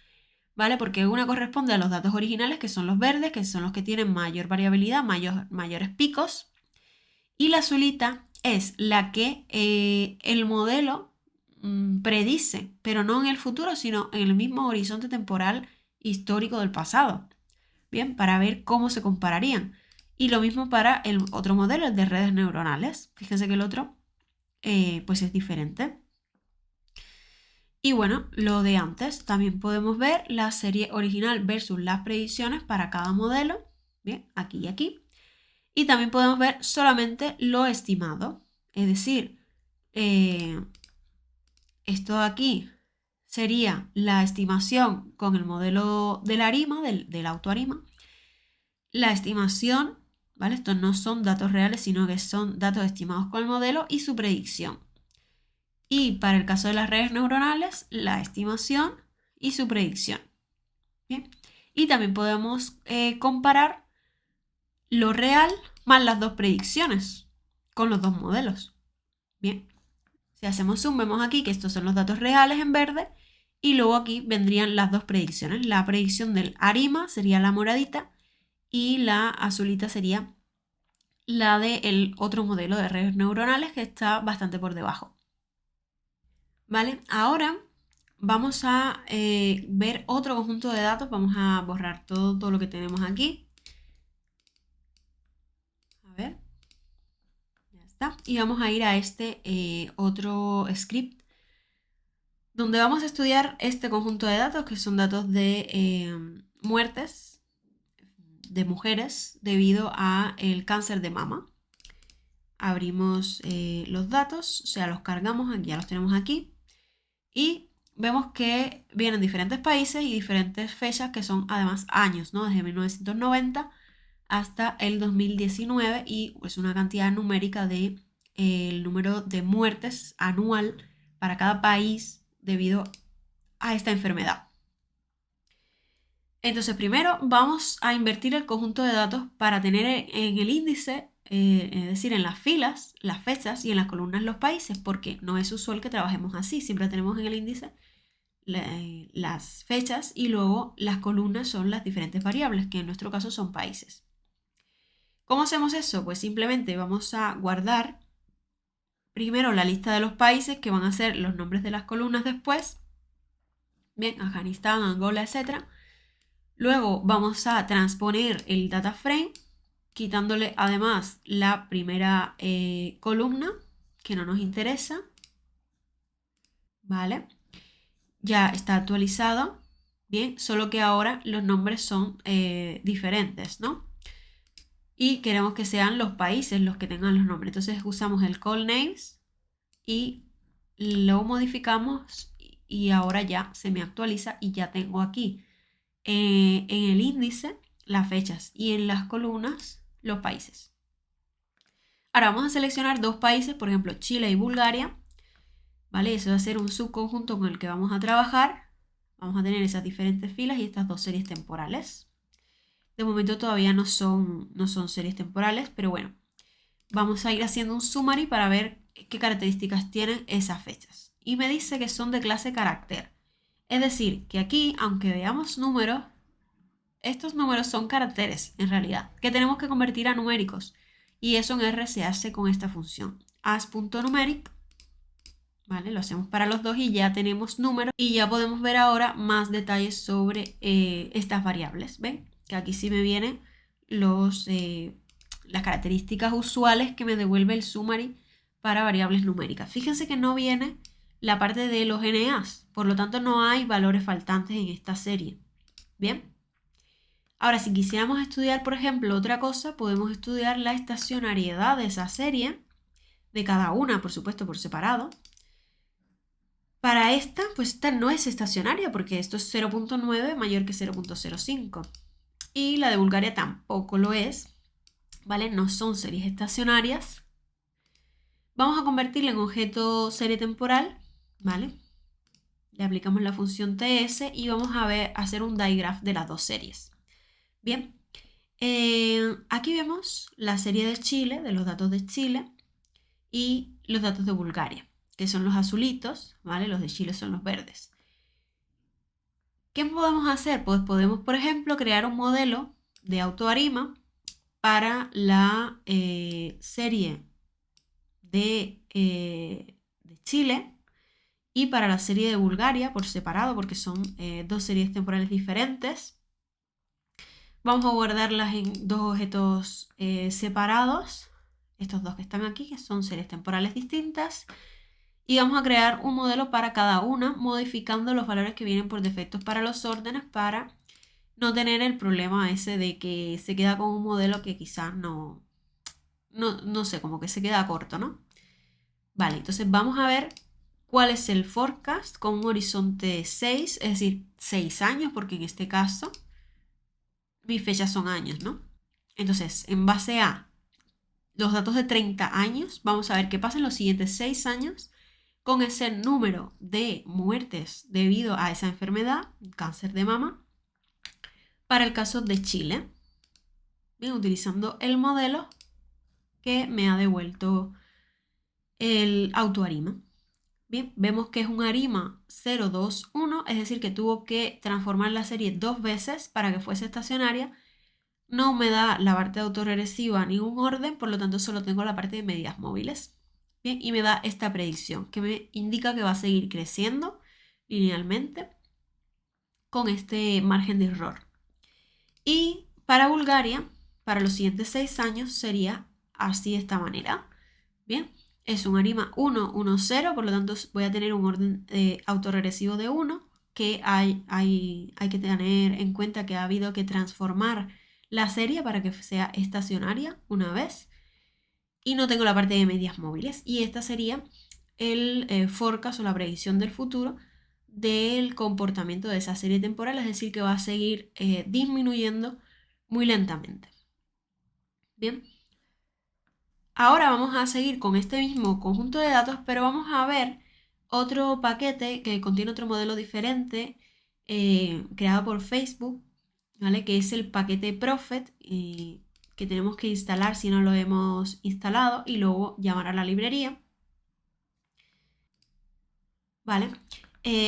¿vale? Porque una corresponde a los datos originales, que son los verdes, que son los que tienen mayor variabilidad, mayores picos. Y la azulita es la que el modelo predice, pero no en el futuro, sino en el mismo horizonte temporal histórico del pasado. Bien, para ver cómo se compararían. Y lo mismo para el otro modelo, el de redes neuronales. Fíjense que el otro pues es diferente. Y bueno, lo de antes, también podemos ver la serie original versus las predicciones para cada modelo. Bien, aquí y aquí. Y también podemos ver solamente lo estimado. Es decir, esto de aquí sería la estimación con el modelo del ARIMA, del autoarima. La estimación, ¿vale? Estos no son datos reales, sino que son datos estimados con el modelo y su predicción. Y para el caso de las redes neuronales, la estimación y su predicción. Bien. Y también podemos comparar lo real más las dos predicciones con los dos modelos. Bien. Si hacemos zoom, vemos aquí que estos son los datos reales en verde y luego aquí vendrían las dos predicciones. La predicción del ARIMA sería la moradita y la azulita sería la del otro modelo de redes neuronales que está bastante por debajo. ¿Vale? Ahora vamos a ver otro conjunto de datos. Vamos a borrar todo lo que tenemos aquí. A ver. Ya está. Y vamos a ir a este otro script donde vamos a estudiar este conjunto de datos, que son datos de muertes de mujeres debido a el cáncer de mama. Abrimos los datos, o sea, los cargamos, aquí ya los tenemos aquí, y vemos que vienen diferentes países y diferentes fechas que son además años, ¿no? Desde 1990 hasta el 2019 y es una cantidad numérica de el número de muertes anual para cada país debido a esta enfermedad. Entonces, primero vamos a invertir el conjunto de datos para tener en el índice, es decir, en las filas, las fechas y en las columnas los países, porque no es usual que trabajemos así. Siempre tenemos en el índice las fechas y luego las columnas son las diferentes variables, que en nuestro caso son países. ¿Cómo hacemos eso? Pues simplemente vamos a guardar primero la lista de los países, que van a ser los nombres de las columnas después. Bien, Afganistán, Angola, etc. Luego vamos a transponer el data frame, quitándole además la primera columna, que no nos interesa. Vale. Ya está actualizado. Bien, solo que ahora los nombres son diferentes, ¿no? Y queremos que sean los países los que tengan los nombres. Entonces usamos el call names y lo modificamos y ahora ya se me actualiza y ya tengo aquí en el índice las fechas y en las columnas los países. Ahora vamos a seleccionar dos países, por ejemplo Chile y Bulgaria, ¿vale? Eso va a ser un subconjunto con el que vamos a trabajar. Vamos a tener esas diferentes filas y estas dos series temporales. De momento todavía no son series temporales, pero bueno, vamos a ir haciendo un summary para ver qué características tienen esas fechas. Y me dice que son de clase carácter. Es decir, que aquí, aunque veamos números, estos números son caracteres en realidad, que tenemos que convertir a numéricos. Y eso en R se hace con esta función. as.numeric, ¿vale? Lo hacemos para los dos y ya tenemos números. Y ya podemos ver ahora más detalles sobre estas variables. ¿Ven? Que aquí sí me vienen las características usuales que me devuelve el summary para variables numéricas. Fíjense que no viene la parte de los NAs, por lo tanto no hay valores faltantes en esta serie. Bien. Ahora, si quisiéramos estudiar, por ejemplo, otra cosa, podemos estudiar la estacionariedad de esa serie, de cada una, por supuesto, por separado. Para esta, pues esta no es estacionaria porque esto es 0.9 mayor que 0.05. Y la de Bulgaria tampoco lo es, ¿vale? No son series estacionarias. Vamos a convertirla en objeto serie temporal, ¿vale? Le aplicamos la función TS y vamos a hacer un digraph de las dos series. Bien, aquí vemos la serie de Chile, de los datos de Chile y los datos de Bulgaria, que son los azulitos, ¿vale? Los de Chile son los verdes. ¿Qué podemos hacer? Pues podemos, por ejemplo, crear un modelo de autoarima para la serie de Chile y para la serie de Bulgaria por separado, porque son dos series temporales diferentes. Vamos a guardarlas en dos objetos separados, estos dos que están aquí, que son series temporales distintas. Y vamos a crear un modelo para cada una, modificando los valores que vienen por defecto para los órdenes, para no tener el problema ese de que se queda con un modelo que quizás no sé, como que se queda corto, ¿no? Vale, entonces vamos a ver cuál es el forecast con un horizonte de 6, es decir, 6 años, porque en este caso mis fechas son años, ¿no? Entonces, en base a los datos de 30 años, vamos a ver qué pasa en los siguientes 6 años con ese número de muertes debido a esa enfermedad, cáncer de mama, para el caso de Chile. Bien, utilizando el modelo que me ha devuelto el autoarima. Bien, vemos que es un arima 0, 2, 1, es decir, que tuvo que transformar la serie dos veces para que fuese estacionaria. No me da la parte autorregresiva ningún orden, por lo tanto solo tengo la parte de medidas móviles. Bien, y me da esta predicción que me indica que va a seguir creciendo linealmente con este margen de error. Y para Bulgaria, para los siguientes 6 años sería así de esta manera. Bien, es un ARIMA 1, 1, 0, por lo tanto voy a tener un orden autorregresivo de 1, que hay que tener en cuenta que ha habido que transformar la serie para que sea estacionaria una vez. Y no tengo la parte de medias móviles. Y esta sería el forecast o la predicción del futuro del comportamiento de esa serie temporal, es decir, que va a seguir disminuyendo muy lentamente. Bien. Ahora vamos a seguir con este mismo conjunto de datos, pero vamos a ver otro paquete que contiene otro modelo diferente creado por Facebook, ¿vale? Que es el paquete Prophet, que tenemos que instalar si no lo hemos instalado y luego llamar a la librería. ¿Vale?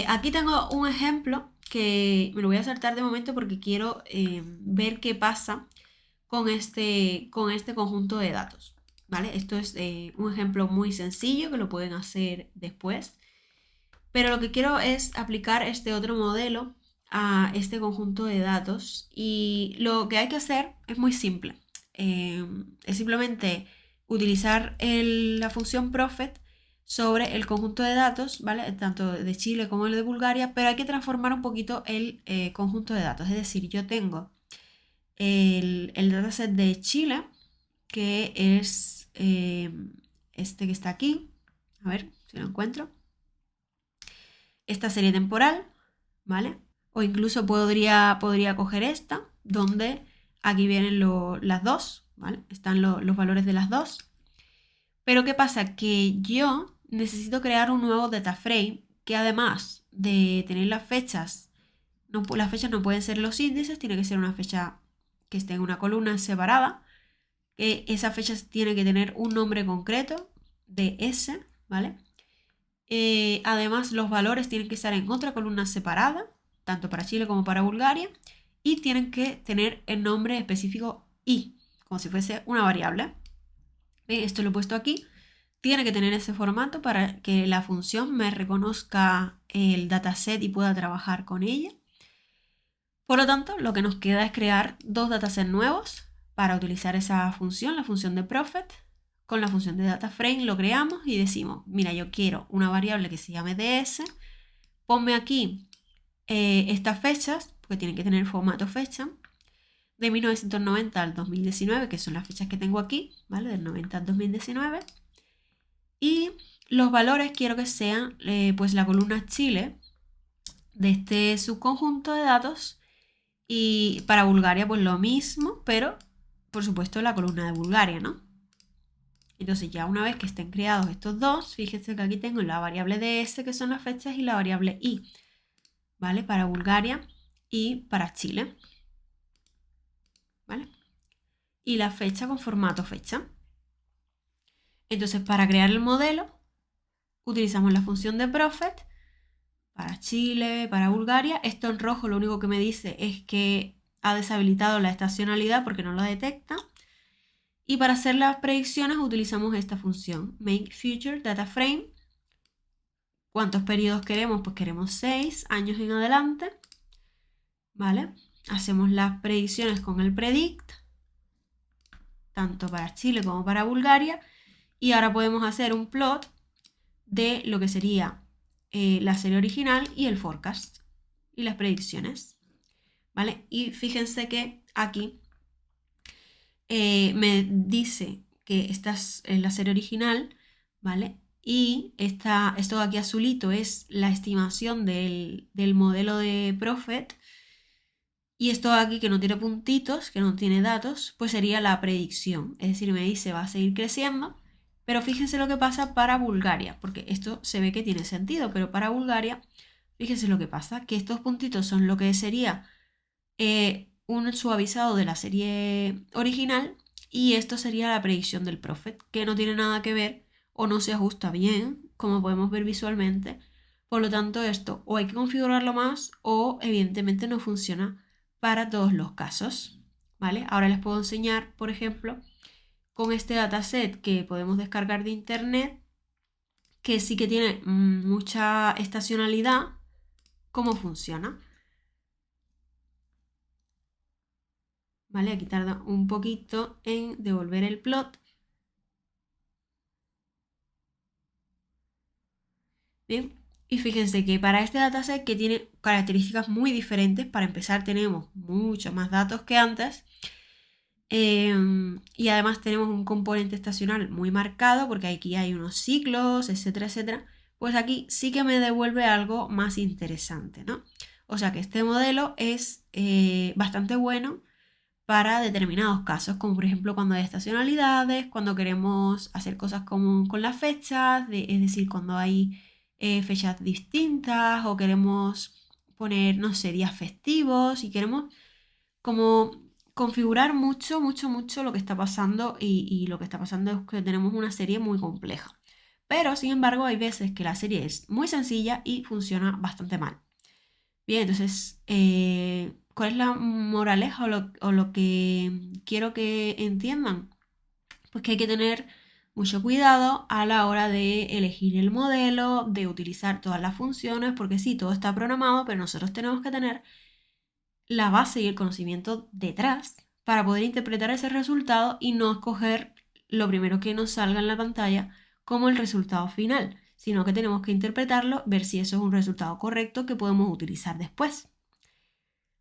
Aquí tengo un ejemplo que me lo voy a saltar de momento porque quiero ver qué pasa con este conjunto de datos. ¿Vale? Esto es un ejemplo muy sencillo que lo pueden hacer después. Pero lo que quiero es aplicar este otro modelo a este conjunto de datos. Y lo que hay que hacer es muy simple. Es simplemente utilizar la función Prophet sobre el conjunto de datos, ¿vale? Tanto de Chile como el de Bulgaria, pero hay que transformar un poquito el conjunto de datos. Es decir, yo tengo el dataset de Chile, que es este que está aquí. A ver si lo encuentro. Esta serie temporal, ¿vale? O incluso podría coger esta, donde aquí vienen las dos, ¿vale? Están los valores de las dos. Pero ¿qué pasa? Que yo necesito crear un nuevo data frame que además de tener las fechas no pueden ser los índices, tiene que ser una fecha que esté en una columna separada. Esa fecha tiene que tener un nombre concreto de S, ¿vale? Además, los valores tienen que estar en otra columna separada, tanto para Chile como para Bulgaria, y tienen que tener el nombre específico I, como si fuese una variable. Esto lo he puesto aquí. Tiene que tener ese formato para que la función me reconozca el dataset y pueda trabajar con ella. Por lo tanto, lo que nos queda es crear dos datasets nuevos para utilizar esa función, la función de Prophet. Con la función de DataFrame lo creamos y decimos, mira, yo quiero una variable que se llame ds, ponme aquí estas fechas, porque tienen que tener formato fecha, de 1990 al 2019, que son las fechas que tengo aquí, ¿vale? Del 90 al 2019. Y los valores quiero que sean pues la columna Chile de este subconjunto de datos. Y para Bulgaria, pues lo mismo, pero por supuesto la columna de Bulgaria, ¿no? Entonces ya una vez que estén creados estos dos, fíjense que aquí tengo la variable ds, que son las fechas, y la variable i, ¿vale? Para Bulgaria y para Chile, ¿vale? Y la fecha con formato fecha. Entonces para crear el modelo utilizamos la función de Prophet para Chile, para Bulgaria. Esto en rojo lo único que me dice es que ha deshabilitado la estacionalidad porque no lo detecta. Y para hacer las predicciones utilizamos esta función, makeFutureDataFrame. ¿Cuántos periodos queremos? Pues queremos 6 años en adelante. ¿Vale? Hacemos las predicciones con el predict, tanto para Chile como para Bulgaria. Y ahora podemos hacer un plot de lo que sería la serie original y el forecast y las predicciones. ¿Vale? Y fíjense que aquí me dice que esta es la serie original, ¿vale? Y esto de aquí azulito es la estimación del modelo de Prophet. Y esto de aquí que no tiene puntitos, que no tiene datos, pues sería la predicción. Es decir, me dice va a seguir creciendo. Pero fíjense lo que pasa para Bulgaria, porque esto se ve que tiene sentido, pero para Bulgaria, fíjense lo que pasa, que estos puntitos son lo que sería un suavizado de la serie original y esto sería la predicción del Prophet, que no tiene nada que ver o no se ajusta bien, como podemos ver visualmente. Por lo tanto, esto o hay que configurarlo más o evidentemente no funciona para todos los casos. ¿Vale? Ahora les puedo enseñar, por ejemplo, con este dataset que podemos descargar de internet, que sí que tiene mucha estacionalidad, cómo funciona. ¿Vale? Aquí tarda un poquito en devolver el plot. Bien, y fíjense que para este dataset que tiene características muy diferentes, para empezar tenemos muchos más datos que antes, y además tenemos un componente estacional muy marcado porque aquí hay unos ciclos, etcétera, etcétera. Pues aquí sí que me devuelve algo más interesante, ¿no? O sea que este modelo es bastante bueno para determinados casos, como por ejemplo cuando hay estacionalidades, cuando queremos hacer cosas con las fechas, es decir, cuando hay fechas distintas o queremos poner, no sé, días festivos y queremos como configurar mucho, mucho, mucho lo que está pasando y lo que está pasando es que tenemos una serie muy compleja. Pero, sin embargo, hay veces que la serie es muy sencilla y funciona bastante mal. Bien, entonces, ¿cuál es la moraleja o lo que quiero que entiendan? Pues que hay que tener mucho cuidado a la hora de elegir el modelo, de utilizar todas las funciones, porque sí, todo está programado, pero nosotros tenemos que tener la base y el conocimiento detrás para poder interpretar ese resultado y no escoger lo primero que nos salga en la pantalla como el resultado final, sino que tenemos que interpretarlo, ver si eso es un resultado correcto que podemos utilizar después.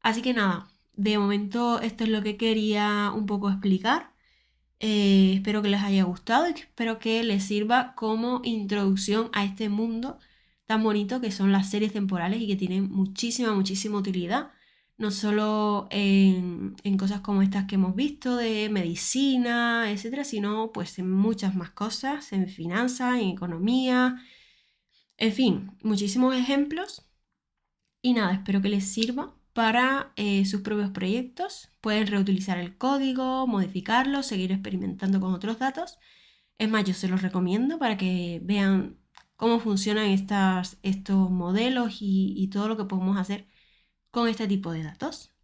Así que nada, de momento esto es lo que quería un poco explicar. Espero que les haya gustado y espero que les sirva como introducción a este mundo tan bonito que son las series temporales y que tienen muchísima, muchísima utilidad. No solo en cosas como estas que hemos visto de medicina, etcétera, sino pues en muchas más cosas, en finanzas, en economía, en fin, muchísimos ejemplos. Y nada, espero que les sirva para sus propios proyectos. Pueden reutilizar el código, modificarlo, seguir experimentando con otros datos. Es más, yo se los recomiendo para que vean cómo funcionan estos modelos y todo lo que podemos hacer con este tipo de datos.